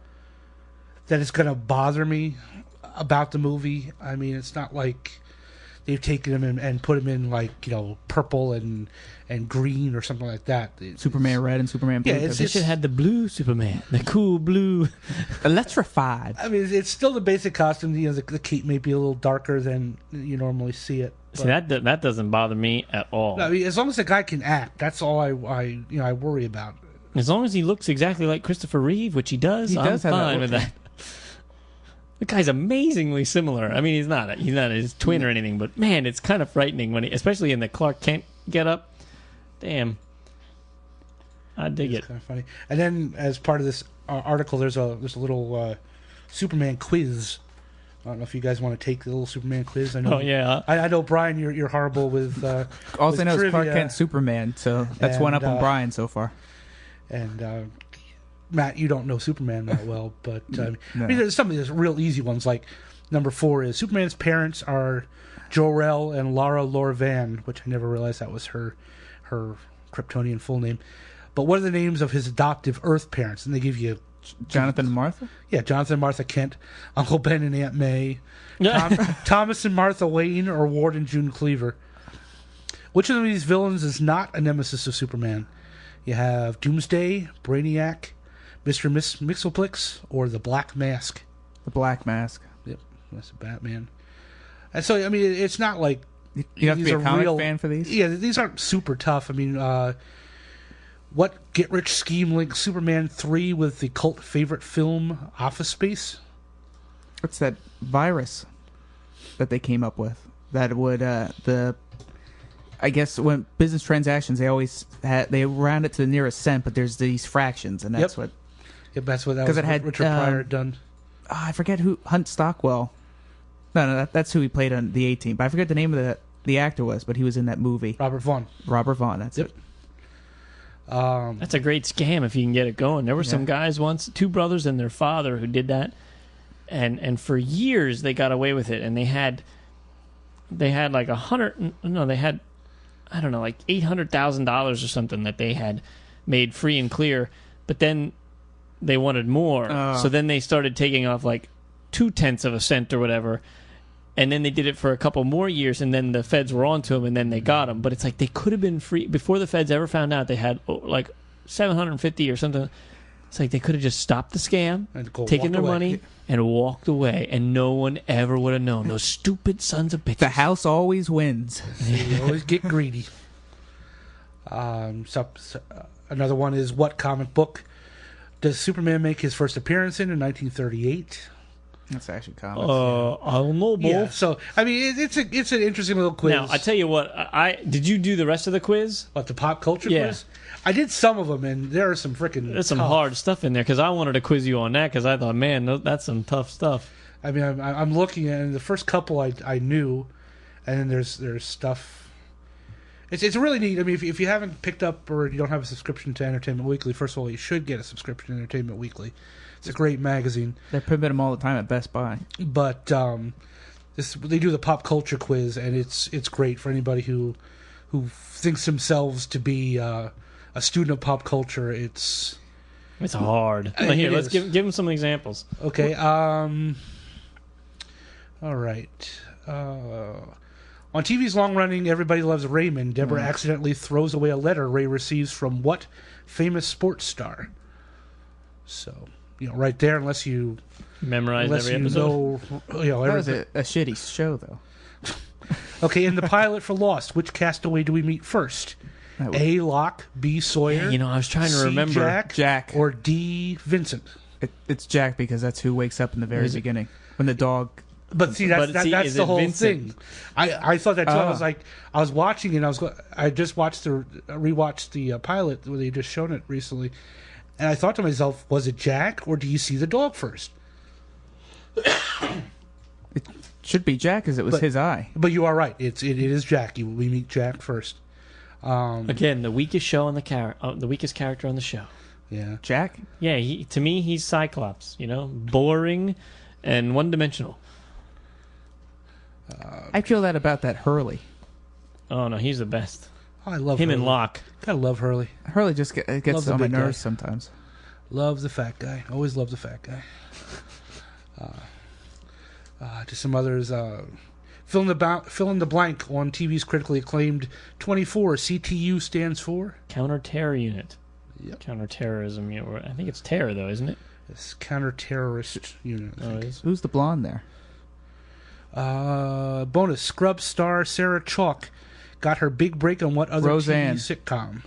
that it's going to bother me about the movie. I mean, it's not like they've taken him and put him in purple and green or something like that. Superman red and Superman blue. Yeah, They should have had the blue Superman, the cool blue. Electrified. I mean, it's still the basic costume. The cape may be a little darker than you normally see it. See, that doesn't bother me at all. No, I mean, as long as the guy can act, that's all I worry about. As long as he looks exactly like Christopher Reeve, which he does, I'm fine with that. The guy's amazingly similar. I mean, he's not his twin or anything, but man, it's kind of frightening when especially in the Clark Kent get-up. Damn, I dig it. Kind of funny. And then, as part of this article, there's a little Superman quiz. I don't know if you guys want to take the little Superman quiz. I know. Oh yeah. I know, Brian. You're horrible with. All with I know is Clark trivia. Kent Superman, so that's one up on Brian so far. And Matt, you don't know Superman that well, but No. I mean, there's some of these real easy ones. Like number 4 is Superman's parents are Jor-El and Lara Lor-Van, which I never realized that was her Kryptonian full name. But what are the names of his adoptive Earth parents? And they give you Jonathan and Martha? Yeah, Jonathan and Martha Kent, Uncle Ben and Aunt May, Thomas and Martha Wayne, or Ward and June Cleaver. Which of these villains is not a nemesis of Superman? You have Doomsday, Brainiac, Mr. Mxyzptlk, or the Black Mask. The Black Mask. Yep, that's a Batman. And so, I mean, it's not like... You have to be a comic fan for these? Yeah, these aren't super tough. I mean, what get-rich-scheme links Superman 3 with the cult favorite film Office Space? What's that virus that they came up with? That would, I guess when business transactions, they round it to the nearest cent, but there's these fractions, and that's what... Yep, that's what Richard Pryor had done. I forget who... Hunt Stockwell. No, that's who he played on the A-Team. But I forget the name of the actor was, but he was in that movie. Robert Vaughn, that's it. That's a great scam if you can get it going. There were some guys once, 2 brothers and their father, who did that. and for years they got away with it, and they had like I don't know, like $800,000 or something that they had made free and clear, but then they wanted more. So then they started taking off like 0.2 cents or whatever, and then they did it for a couple more years, and then the feds were onto them, and then they got them. But it's like they could have been free before the feds ever found out they had like 750 or something. It's like they could have just stopped the scam, taken their money, and walked away, and no one ever would have known. Those stupid sons of bitches. The house always wins. They always get greedy. Another one is, what comic book does Superman make his first appearance in 1938? That's actually comics. I don't know, Bo. Yeah, so I mean, it's an interesting little quiz. Now, I tell you what, did you do the rest of the quiz? What, the pop culture quiz? I did some of them, and there are some freaking. There's some hard stuff in there because I wanted to quiz you on that because I thought, man, that's some tough stuff. I mean, I'm looking at it, and the first couple I knew, and then there's stuff. It's really neat. I mean, if you haven't picked up or you don't have a subscription to Entertainment Weekly, first of all, you should get a subscription to Entertainment Weekly. It's a great magazine. They put them all the time at Best Buy. But they do the pop culture quiz, and it's great for anybody who thinks themselves to be a student of pop culture. It's hard. Here, let's give them some examples. Okay. All right. On TV's long-running Everybody Loves Raymond, Deborah accidentally throws away a letter Ray receives from what famous sports star? So, right there, unless you memorize every episode. That was a shitty show, though. Okay, in the pilot for Lost, which castaway do we meet first? A. Locke, B. Sawyer. I was trying to C. remember. Jack. Or D. Vincent. It's Jack because that's who wakes up in the very beginning when the dog. But see, that's the whole Vincent? thing. I thought that too. I was like, I was watching it. I just rewatched the pilot where they just shown it recently, and I thought to myself, was it Jack or do you see the dog first? It should be Jack because it was his eye. But you are right. It is Jack. We meet Jack first. Again, the weakest the weakest character on the show. Yeah, Jack. Yeah, to me, he's Cyclops. Boring and one-dimensional. I feel that about that Hurley. Oh no, he's the best. I love him Hurley. and Locke. Gotta love Hurley. Hurley just gets on my nerves sometimes. Love the fat guy. Always love the fat guy. Just some others. Fill in the blank on TV's critically acclaimed 24. CTU stands for Counter-Terror Unit. Yep. Counter-terrorism. I think it's terror though, isn't it? It's counter-terrorist unit. It is. Who's the blonde there? Bonus. Scrubs star Sarah Chalk got her big break on what other Roseanne. TV sitcom?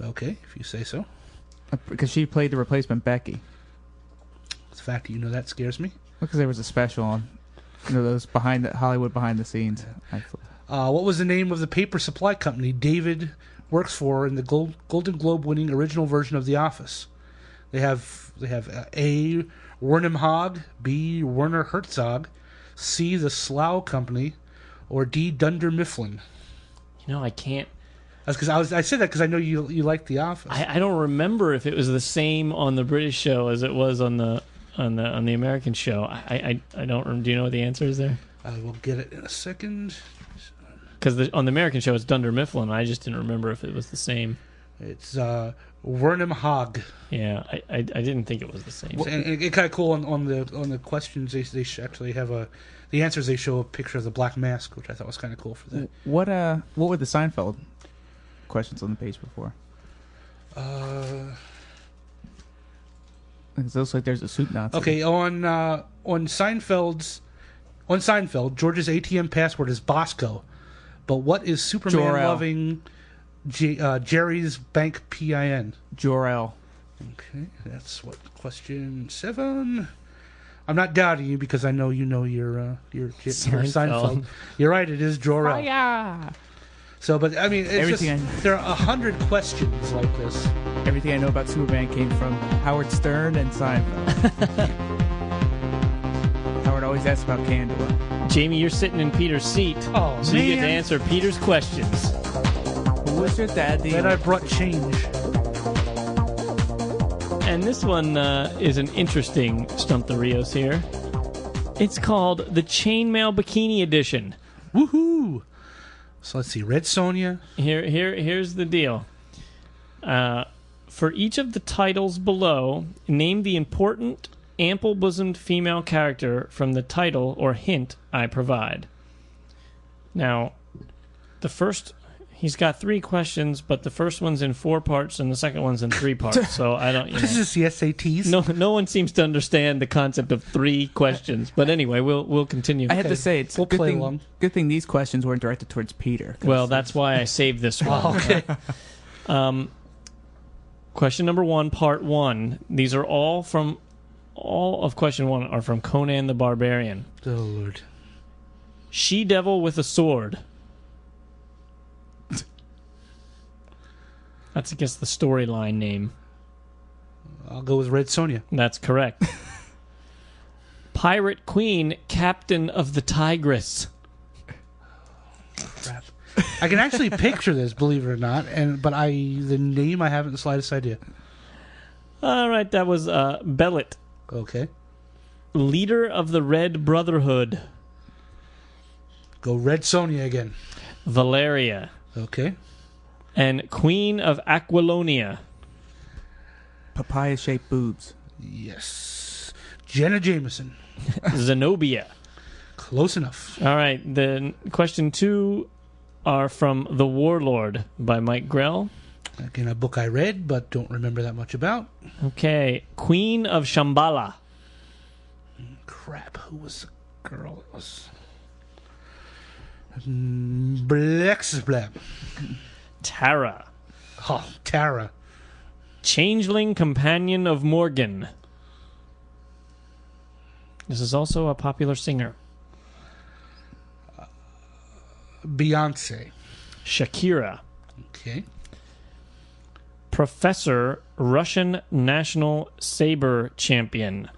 Okay, if you say so. Because she played the replacement Becky. The fact that you know that scares me. Because there was a special on those Hollywood behind the scenes. What was the name of the paper supply company David works for in the Golden Globe winning original version of The Office? They have A. Wernham Hogg, B. Werner Herzog, C. The Slough Company, or D. Dunder Mifflin. I can't. That's because I said that because I know you like The Office. I don't remember if it was the same on the British show as it was on the American show. I don't. Do you know what the answer is there? I will get it in a second. Because on the American show it's Dunder Mifflin. I just didn't remember if it was the same. It's Wernham Hogg. Yeah, I didn't think it was the same. And it's kind of cool on the questions. They actually have the answers. They show a picture of the Black Mask, which I thought was kind of cool for that. What were the Seinfeld questions on the page before? It looks like there's a soup Nazi. Okay, on Seinfeld, George's ATM password is Bosco, but what is Superman loving Jerry's bank PIN? Jor-El. Okay, that's what question 7. I'm not doubting you because I know you know your Seinfeld. You're right, it is Jor-El. Yeah. So, but I mean, there are 100 questions like this. Everything I know about Superman came from Howard Stern and Seinfeld. Howard always asks about Candor. Jamie, you're sitting in Peter's seat, so you get to answer Peter's questions. Who was your daddy? Then I brought change. And this one is an interesting Stump the Rios here. It's called the Chainmail Bikini Edition. Woohoo! So let's see. Red Sonja. Here's the deal. For each of the titles below, name the important, ample-bosomed female character from the title or hint I provide. Now, he's got 3 questions, but the first one's in 4 parts and the second one's in 3 parts. So I don't. This is the SATs. No one seems to understand the concept of 3 questions. But anyway, we'll continue. I have to say, it's We'll a good play thing. along. Good thing these questions weren't directed towards Peter. Well, that's why I saved this one. Okay. Question number 1, part 1. These are all of question 1 are from Conan the Barbarian. Oh, Lord. She-Devil with a sword. That's, I guess, the storyline name. I'll go with Red Sonja. That's correct. Pirate Queen, Captain of the Tigress. Crap. I can actually picture this, believe it or not, but the name I haven't the slightest idea. All right, that was Bellet. Okay. Leader of the Red Brotherhood. Go Red Sonja again. Valeria. Okay. And Queen of Aquilonia. Papaya-shaped boobs. Yes. Jenna Jameson. Zenobia. Close enough. All right, then question 2 are from The Warlord by Mike Grell. Again, a book I read, but don't remember that much about. Okay, Queen of Shambhala. Crap, who was the girl? It was Blexblab. Tara. Oh, Tara. Changeling Companion of Morgan. This is also a popular singer. Beyonce. Shakira. Okay. Professor, Russian National Saber Champion.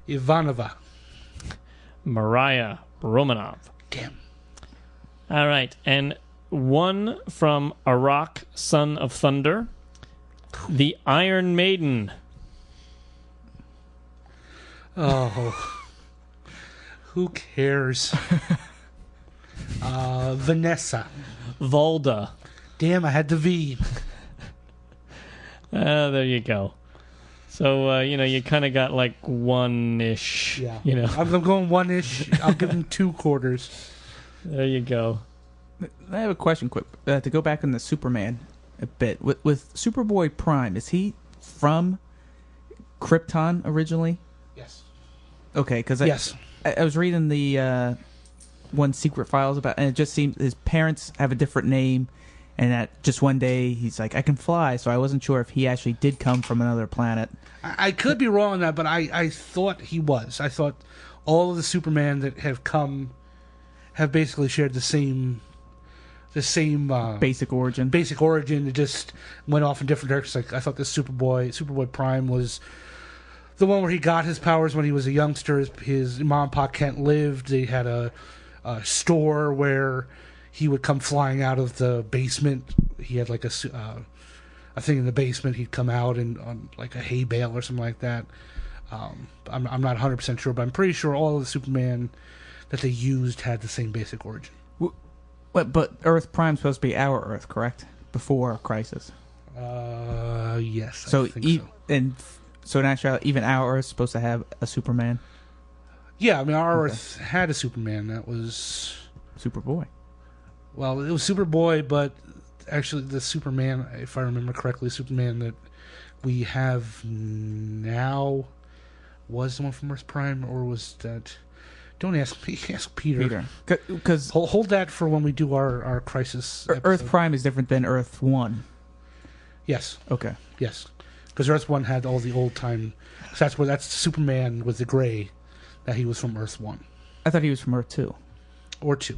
Ivanova. Mariah Romanov. Damn. All right, and one from Iraq, Son of Thunder. The Iron Maiden. Oh. Who cares? Vanessa. Volda. Damn, I had the V. There you go. So, you kind of got like one-ish. Yeah. I'm I'm going one-ish. I'll give him 2 quarters. There you go. I have a question quick. To go back on the Superman a bit. With Superboy Prime, is he from Krypton originally? Yes. Okay, because Yes. I was reading the one Secret Files about, and it just seemed his parents have a different name, and that just one day he's like, I can fly, so I wasn't sure if he actually did come from another planet. I could be wrong on that, but I thought he was. I thought all of the Superman that have come have basically shared the same Basic origin. Basic origin. It just went off in different directions. Like I thought this Superboy Prime was the one where he got his powers when he was a youngster. His mom and pop Kent lived. They had a store where he would come flying out of the basement. He had like a thing in the basement. He'd come out and on like a hay bale or something like that. I'm not 100% sure, but I'm pretty sure all of the Superman that they used had the same basic origin. But Earth Prime's supposed to be our Earth, correct? Before Crisis. Yes. So I think so in actuality, even our Earth's supposed to have a Superman. Yeah, I mean our Earth had a Superman that was Superboy. Well, it was Superboy, but actually the Superman, if I remember correctly, Superman that we have now was the one from Earth Prime, or was that? Don't ask me. Ask Peter. Because hold that for when we do our Crisis episode. Earth Prime is different than Earth 1. Yes. Okay. Yes. Because Earth 1 had all the old time. So that's Superman with the gray, that he was from Earth 1. I thought he was from Earth 2. Or 2.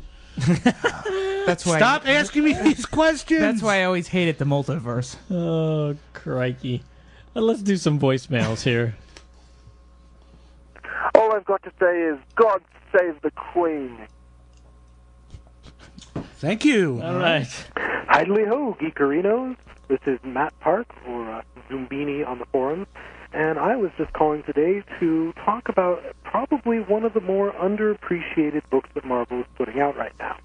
That's why. Stop asking me these questions. That's why I always hated the multiverse. Oh, crikey. Let's do some voicemails here. All I've got to say is, God save the Queen. Thank you. All right. Idly ho, geekerinos. This is Matt Park, or Zumbini on the forums. and I was just calling today to talk about probably one of the more underappreciated books that Marvel is putting out right now.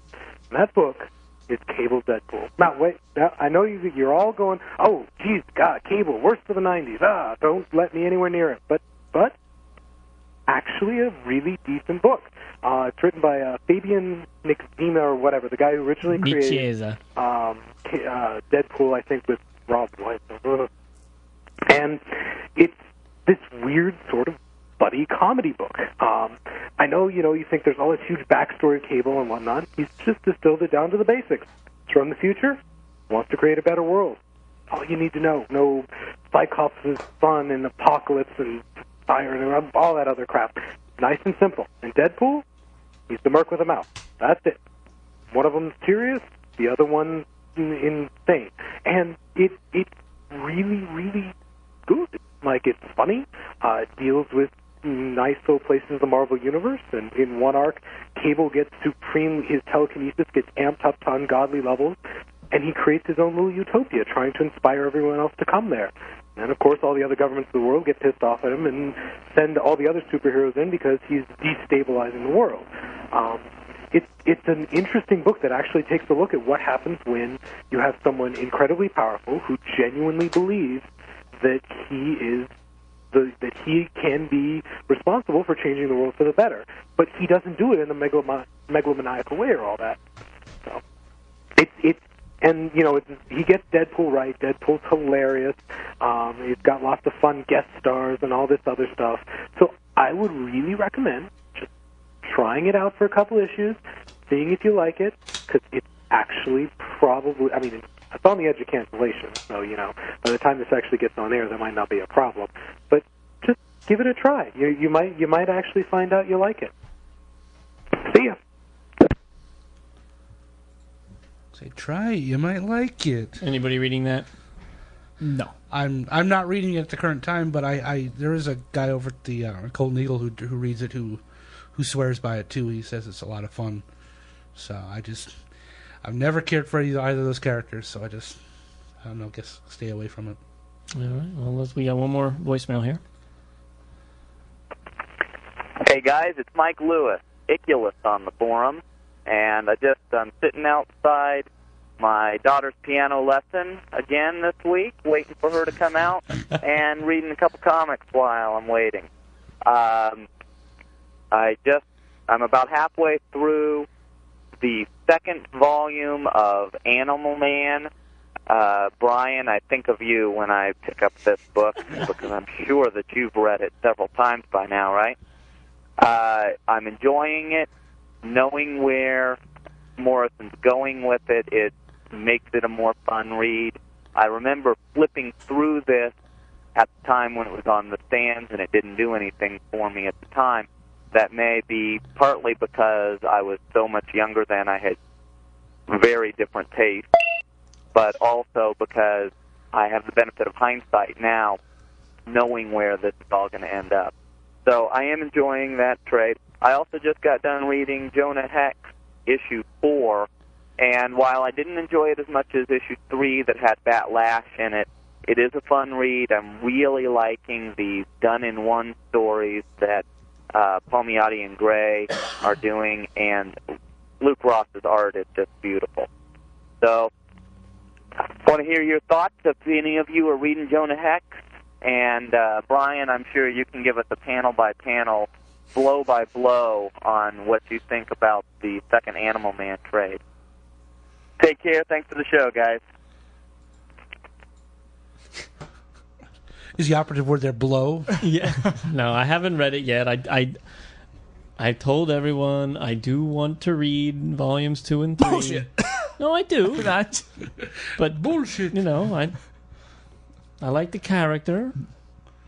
And that book is Cable Deadpool. Now, wait, I know you're all going, oh, geez, God, Cable, worst of the 90s. Don't let me anywhere near it. But actually a really decent book. It's written by Fabian Nicieza or whatever, the guy who originally created Deadpool, I think, with Rob White. And it's this weird sort of buddy comedy book. I know, you think there's all this huge backstory of Cable and whatnot. He's just distilled it down to the basics. He's from the future, wants to create a better world. All you need to know. No Cyclops' son and Apocalypse and Fire and all that other crap. Nice and simple. And Deadpool, he's the merc with a mouth. That's it. One of them's serious, the other one insane. And it's really, really good. Like, it's funny. It deals with nice little places of the Marvel Universe. And in one arc, Cable gets his telekinesis gets amped up to ungodly levels, and he creates his own little utopia, trying to inspire everyone else to come there. And, of course, all the other governments of the world get pissed off at him and send all the other superheroes in because he's destabilizing the world. It's an interesting book that actually takes a look at what happens when you have someone incredibly powerful who genuinely believes that that he can be responsible for changing the world for the better. But he doesn't do it in a megalomaniacal way or all that. So And, he gets Deadpool right. Deadpool's hilarious. He's got lots of fun guest stars and all this other stuff. So I would really recommend just trying it out for a couple issues, seeing if you like it, because it's actually probably, it's on the edge of cancellation. So, by the time this actually gets on air, there might not be a problem. But just give it a try. You might actually find out you like it. See ya. Say, try it. You might like it. Anybody reading that? No. I'm not reading it at the current time, but there is a guy over at the Golden Eagle who reads it who swears by it too. He says it's a lot of fun. So I've never cared for either of those characters, so I don't know, guess stay away from it. All right. Well, we got one more voicemail here. Hey guys, it's Mike Lewis, Iculus on the forum. And I'm sitting outside my daughter's piano lesson again this week, waiting for her to come out, and reading a couple comics while I'm waiting. I'm about halfway through the second volume of Animal Man. Brian, I think of you when I pick up this book, because I'm sure that you've read it several times by now, right? I'm enjoying it. Knowing where Morrison's going with it, it makes it a more fun read. I remember flipping through this at the time when it was on the stands, and it didn't do anything for me at the time. That may be partly because I was so much younger then. I had very different tastes, but also because I have the benefit of hindsight now, knowing where this is all going to end up. So I am enjoying that trade. I also just got done reading Jonah Hex Issue 4, and while I didn't enjoy it as much as Issue 3 that had Bat Lash in it, it is a fun read. I'm really liking these done-in-one stories that Palmiotti and Gray are doing, and Luke Ross's art is just beautiful. So I want to hear your thoughts if any of you are reading Jonah Hex. And, Brian, I'm sure you can give us a panel-by-panel, blow-by-blow on what you think about the second Animal Man trade. Take care. Thanks for the show, guys. Is the operative word there blow? Yeah. No, I haven't read it yet. I told everyone I do want to read volumes 2 and 3. Bullshit. No, I do. Not. But bullshit. I like the character.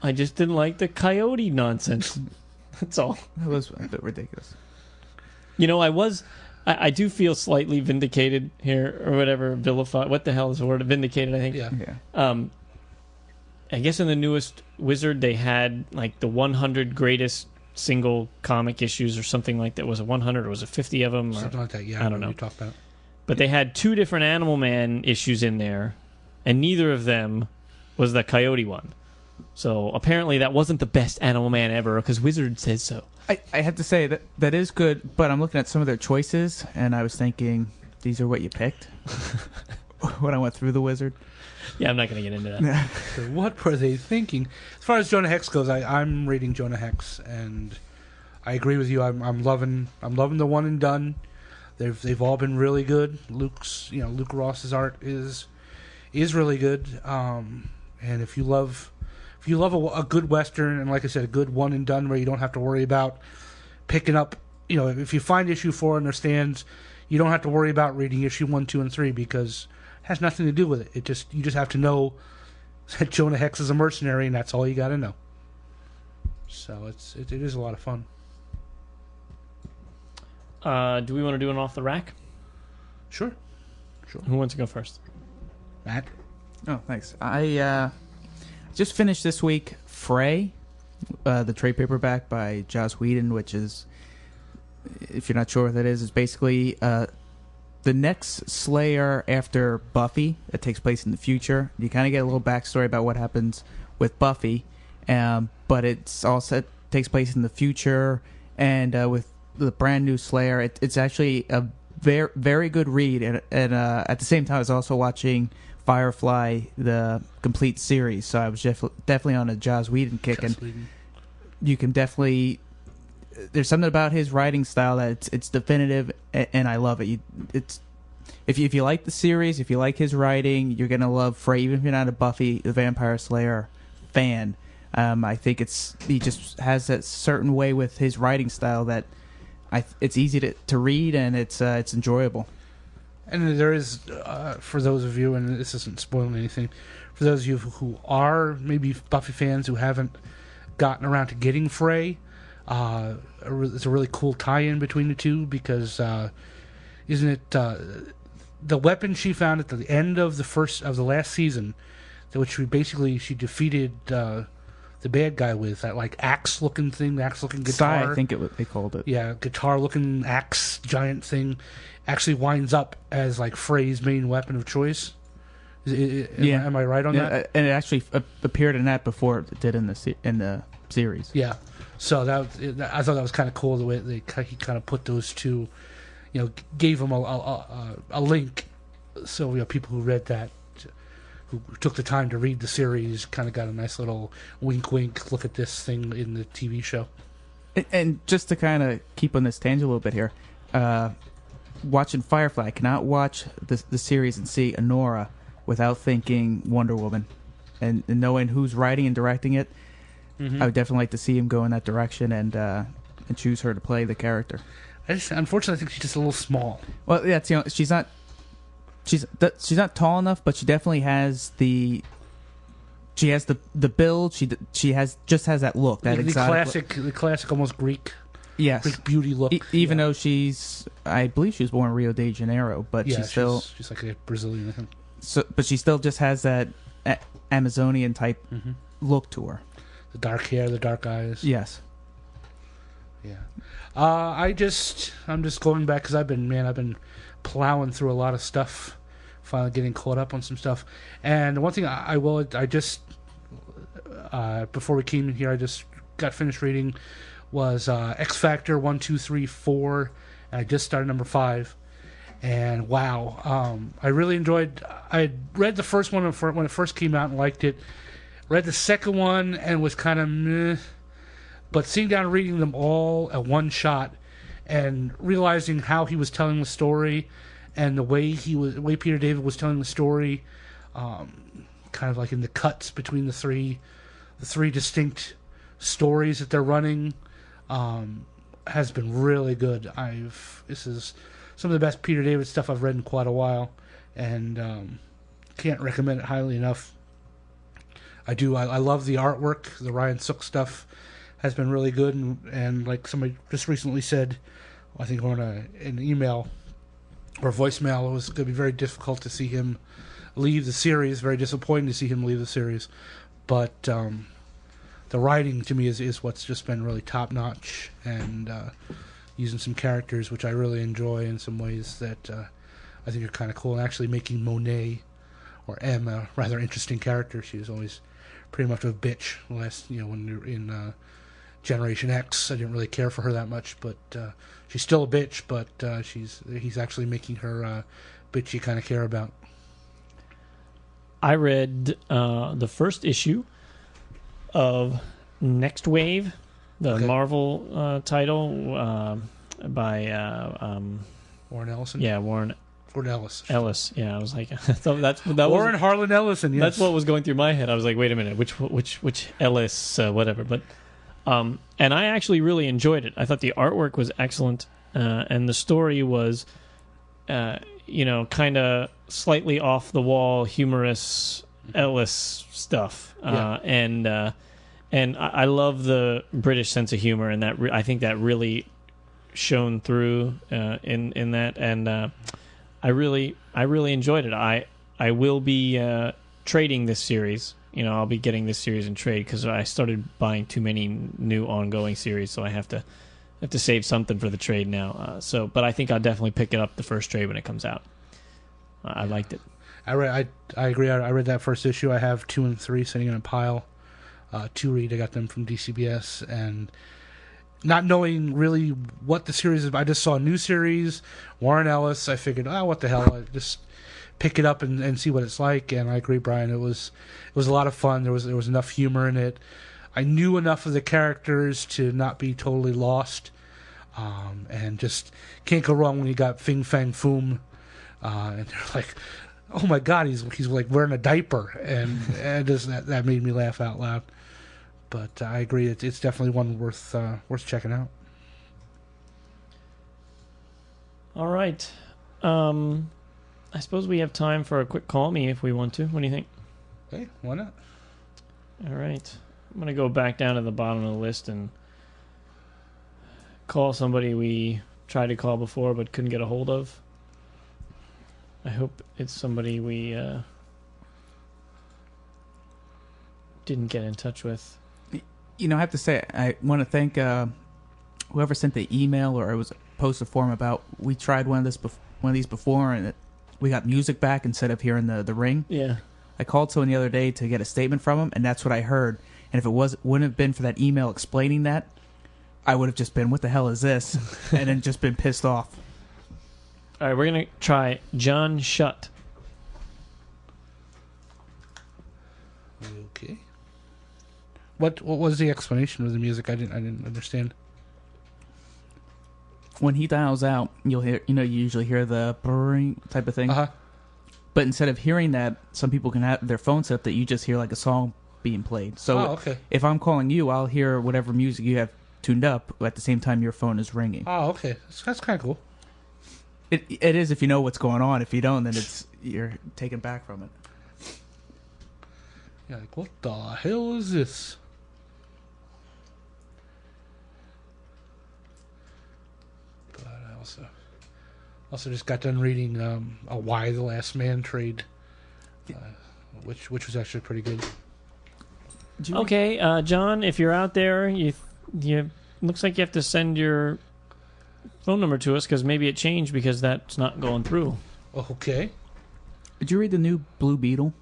I just didn't like the coyote nonsense. That's all. That was a bit ridiculous. I do feel slightly vindicated here, or whatever, vilified. What the hell is the word? Vindicated, I think. Yeah. I guess in the newest Wizard, they had like the 100 greatest single comic issues or something like that. Was it 100 or was it 50 of them? Something like that, yeah. I don't know. You talked about. But they had 2 different Animal Man issues in there, and neither of them was the Coyote one. So apparently that wasn't the best Animal Man ever because Wizard says so. I have to say that is good, but I'm looking at some of their choices, and I was thinking, these are what you picked when I went through the Wizard. Yeah, I'm not going to get into that. So what were they thinking? As far as Jonah Hex goes, I'm reading Jonah Hex, and I agree with you. I'm loving the one and done. They've all been really good. Luke Ross's art is really good. And if you love a good Western, and like I said, a good one and done where you don't have to worry about picking up, if you find issue 4 in their stands, you don't have to worry about reading issue 1, 2, and 3 because it has nothing to do with it. You just have to know that Jonah Hex is a mercenary, and that's all you got to know. So it is a lot of fun. Do we want to do an off the rack? Sure. Who wants to go first? Matt? Oh, thanks. I just finished this week Frey, the trade paperback by Joss Whedon, which is, if you're not sure what that is, it's basically the next Slayer after Buffy. It takes place in the future. You kind of get a little backstory about what happens with Buffy, but it's also takes place in the future, and with the brand new Slayer, it's actually a very, very good read. And at the same time, I was also watching Firefly, the complete series. So I was definitely on a Joss Whedon kick, and you can definitely. There's something about his writing style that it's definitive, and I love it. If you like the series, if you like his writing, you're gonna love Frey. Even if you're not a Buffy the Vampire Slayer fan, I think he just has that certain way with his writing style that it's easy to read, and it's enjoyable. And there is, for those of you, and this isn't spoiling anything, for those of you who are maybe Buffy fans who haven't gotten around to getting Frey, it's a really cool tie-in between the two because isn't it the weapon she found at the end of the last season, which she defeated the bad guy with, that like axe-looking thing, axe-looking guitar. Sai, I think they called it. Yeah, guitar-looking axe giant thing actually winds up as like Frey's main weapon of choice. Am I right on that? And it actually appeared in that before it did in the series. Yeah, so I thought that was kind of cool the way he kind of put those two, gave them a link, so people who read that, who took the time to read the series, kind of got a nice little wink, look at this thing in the TV show. And just to kind of keep on this tangent a little bit here, watching Firefly, I cannot watch the series and see Honora without thinking Wonder Woman, and knowing who's writing and directing it. Mm-hmm. I would definitely like to see him go in that direction and choose her to play the character. Unfortunately, I think she's just a little small. Well, yeah, she's not tall enough, but she definitely has the build. She has that look, that the classic almost Greek. Yes. Greek beauty look. Even though I believe she was born in Rio de Janeiro, but she's like a Brazilian, I think. So, but she still just has that Amazonian type look to her. The dark hair, the dark eyes. Yes. Yeah. I'm just going back because I've been plowing through a lot of stuff, finally getting caught up on some stuff. And the one thing I just before we came in here, I just got finished reading was X Factor 1, 2, 3, 4, and I just started number 5. And wow, I really enjoyed. I read the first one when it first came out and liked it. Read the second one and was kind of meh. But sitting down and reading them all at one shot and realizing how he was telling the story and the way Peter David was telling the story, kind of like in the cuts between the three distinct stories that they're running, has been really good. This is some of the best Peter David stuff I've read in quite a while, and can't recommend it highly enough. I love the artwork. The Ryan Sook stuff has been really good, and like somebody just recently said, I think on an email or voicemail, it was going to be very difficult to see him leave the series, very disappointing to see him leave the series, but the writing to me is what's just been really top notch, and using some characters which I really enjoy in some ways that I think are kind of cool, and actually making Monet or M a rather interesting character. She was always pretty much a bitch. Last, when you're in Generation X, I didn't really care for her that much, but she's still a bitch. But he's actually making her bitch you kind of care about. I read the first issue of Next Wave, the Marvel title by Warren Ellison. Yeah, Warren Ellis. Ellis. Yeah, I was like, that Warren was, Harlan Ellison. Yes. That's what was going through my head. I was like, wait a minute, which Ellis, whatever. But and I actually really enjoyed it. I thought the artwork was excellent, and the story was, kind of slightly off the wall, humorous Ellis stuff. And I love the British sense of humor, and that I think that really shone through in that, and I really enjoyed it. I will be trading this series. I'll be getting this series in trade because I started buying too many new ongoing series, so I have to save something for the trade now. But I think I'll definitely pick it up the first trade when it comes out. I liked it. I agree. I read that first issue. I have 2 and 3 sitting in a pile to read. I got them from DCBS, and not knowing really what the series is, I just saw a new series, Warren Ellis. I figured, what the hell? I just pick it up and see what it's like. And I agree, Brian. It was a lot of fun. There was enough humor in it. I knew enough of the characters to not be totally lost, and just can't go wrong when you got Fing Fang Foom, and they're like, oh my God, he's like wearing a diaper, and just that made me laugh out loud. But I agree, it's definitely one worth checking out. All right. I suppose we have time for a quick call me if we want to. What do you think? Okay, why not? All right. I'm going to go back down to the bottom of the list and call somebody we tried to call before but couldn't get a hold of. I hope it's somebody we didn't get in touch with. I have to say, I want to thank whoever sent the email or it was a post a form about. We tried one of these before, and we got music back instead of hearing the ring. Yeah. I called someone the other day to get a statement from him, and that's what I heard. And if it wouldn't have been for that email explaining that, I would have just been, "What the hell is this?" and then just been pissed off. All right, we're gonna try John Shutt. Okay. What was the explanation of the music? I didn't understand. When he dials out, you'll hear, you usually hear the brrring type of thing. Uh-huh. But instead of hearing that, some people can have their phone set up that you just hear like a song being played. So if I'm calling you, I'll hear whatever music you have tuned up at the same time your phone is ringing. Oh, okay. That's kind of cool. It is if you know what's going on. If you don't, then you're taken back from it. Yeah, like, what the hell is this? But I also just got done reading a Y the Last Man trade, which was actually pretty good. Okay, John, if you're out there, you looks like you have to send your phone number to us because maybe it changed because that's not going through. Okay. Did you read the new Blue Beetle?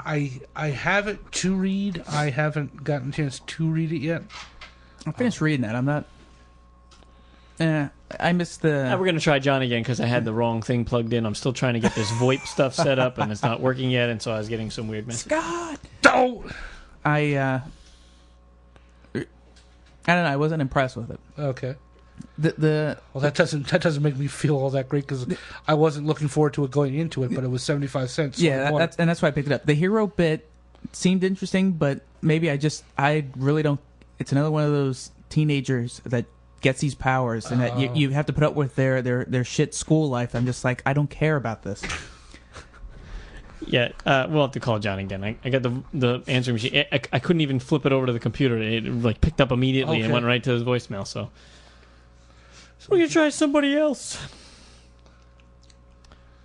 I have it to read. I haven't gotten a chance to read it yet. I finished reading that. I'm not. I missed the. We're going to try John again because I had the wrong thing plugged in. I'm still trying to get this VoIP stuff set up and it's not working yet, and so I was getting some weird messages. God! Don't! I don't know. I wasn't impressed with it. Okay. Well, that doesn't make me feel all that great because I wasn't looking forward to it going into it, but it was 75 cents. So yeah, that's why I picked it up. The hero bit seemed interesting, but maybe I really don't. It's another one of those teenagers that gets these powers, and that you have to put up with their shit school life. I'm just like, I don't care about this. Yeah, we'll have to call John again. I got the answering machine. I couldn't even flip it over to the computer. It picked up immediately and went right to his voicemail. So we're going to try somebody else.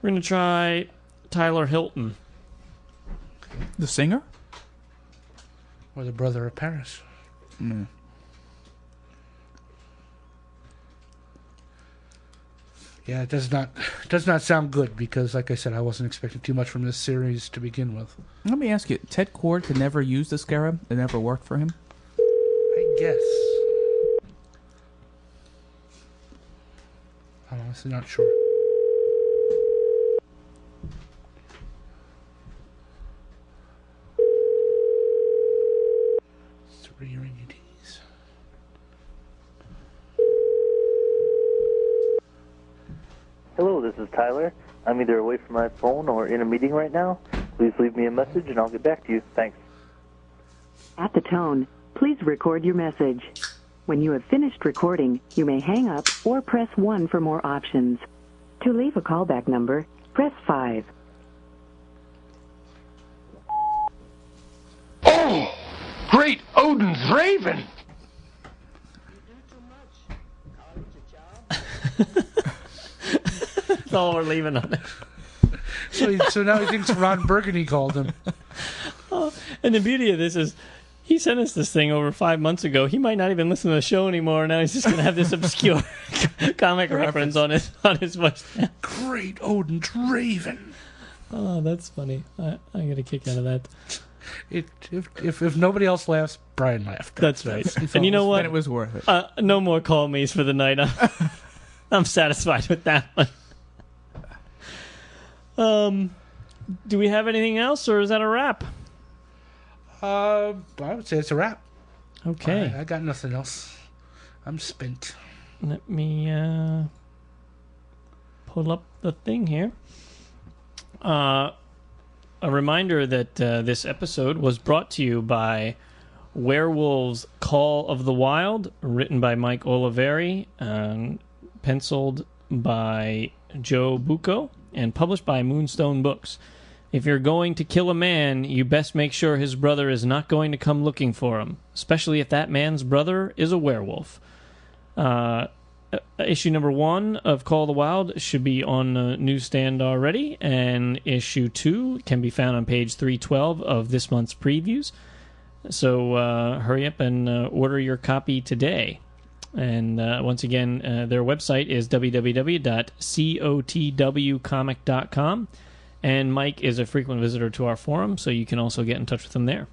We're going to try Tyler Hilton. The singer? Or the brother of Paris. Mm. Yeah, it does does not sound good because, like I said, I wasn't expecting too much from this series to begin with. Let me ask you, Ted Kord could never use the Scarab? It never worked for him? I guess. I'm honestly not sure. Hello, this is Tyler. I'm either away from my phone or in a meeting right now. Please leave me a message and I'll get back to you. Thanks. At the tone, please record your message. When you have finished recording, you may hang up or press 1 for more options. To leave a callback number, press 5. Oh! Great Odin's Raven! That's all we're leaving on it. So now he thinks Ron Burgundy called him. And the beauty of this is, he sent us this thing over 5 months ago. He might not even listen to the show anymore. Now he's just going to have this obscure comic reference on his voicemail. Great Odin's Raven. Oh, that's funny. I get a kick out of that. If nobody else laughs, Brian laughed. That's right. And you know what? Then it was worth it. No more call me's for the night. I'm satisfied with that one. Do we have anything else, or is that a wrap? I would say it's a wrap. Okay. I got nothing else. I'm spent. Let me pull up the thing here. A reminder that this episode was brought to you by Werewolves Call of the Wild, written by Mike Oliveri, penciled by Joe Bucco, and published by Moonstone Books. If you're going to kill a man, you best make sure his brother is not going to come looking for him, especially if that man's brother is a werewolf. Issue number 1 of Call of the Wild should be on the newsstand already, and issue 2 can be found on page 312 of this month's previews. So hurry up and order your copy today. And once again, their website is www.cotwcomic.com. And Mike is a frequent visitor to our forum, so you can also get in touch with him there.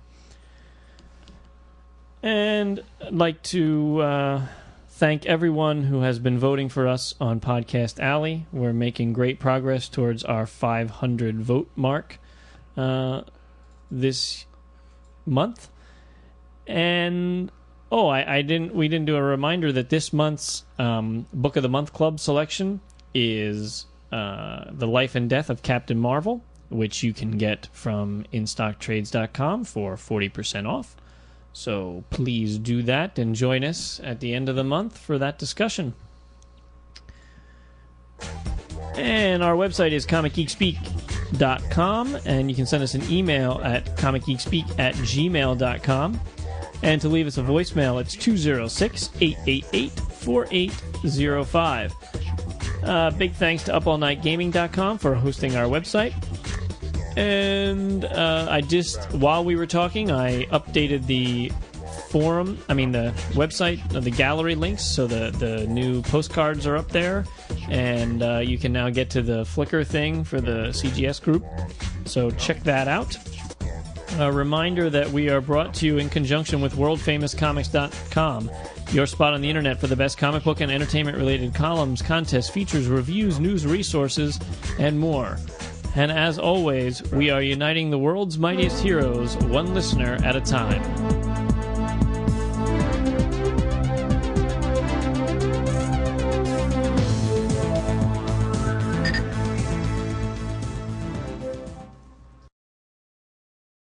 And I'd like to thank everyone who has been voting for us on Podcast Alley. We're making great progress towards our 500 vote mark this month. And we didn't do a reminder that this month's Book of the Month Club selection is The Life and Death of Captain Marvel, which you can get from InStockTrades.com for 40% off. So please do that and join us at the end of the month for that discussion. And our website is comicgeekspeak.com, and you can send us an email at comicgeekspeak@gmail.com. And to leave us a voicemail, it's 206-888-4805. Big thanks to UpAllNightGaming.com for hosting our website. And while we were talking, I updated the the website, the gallery links, so the new postcards are up there, and you can now get to the Flickr thing for the CGS group. So check that out. A reminder that we are brought to you in conjunction with WorldFamousComics.com, your spot on the internet for the best comic book and entertainment-related columns, contests, features, reviews, news, resources, and more. And as always, we are uniting the world's mightiest heroes, one listener at a time.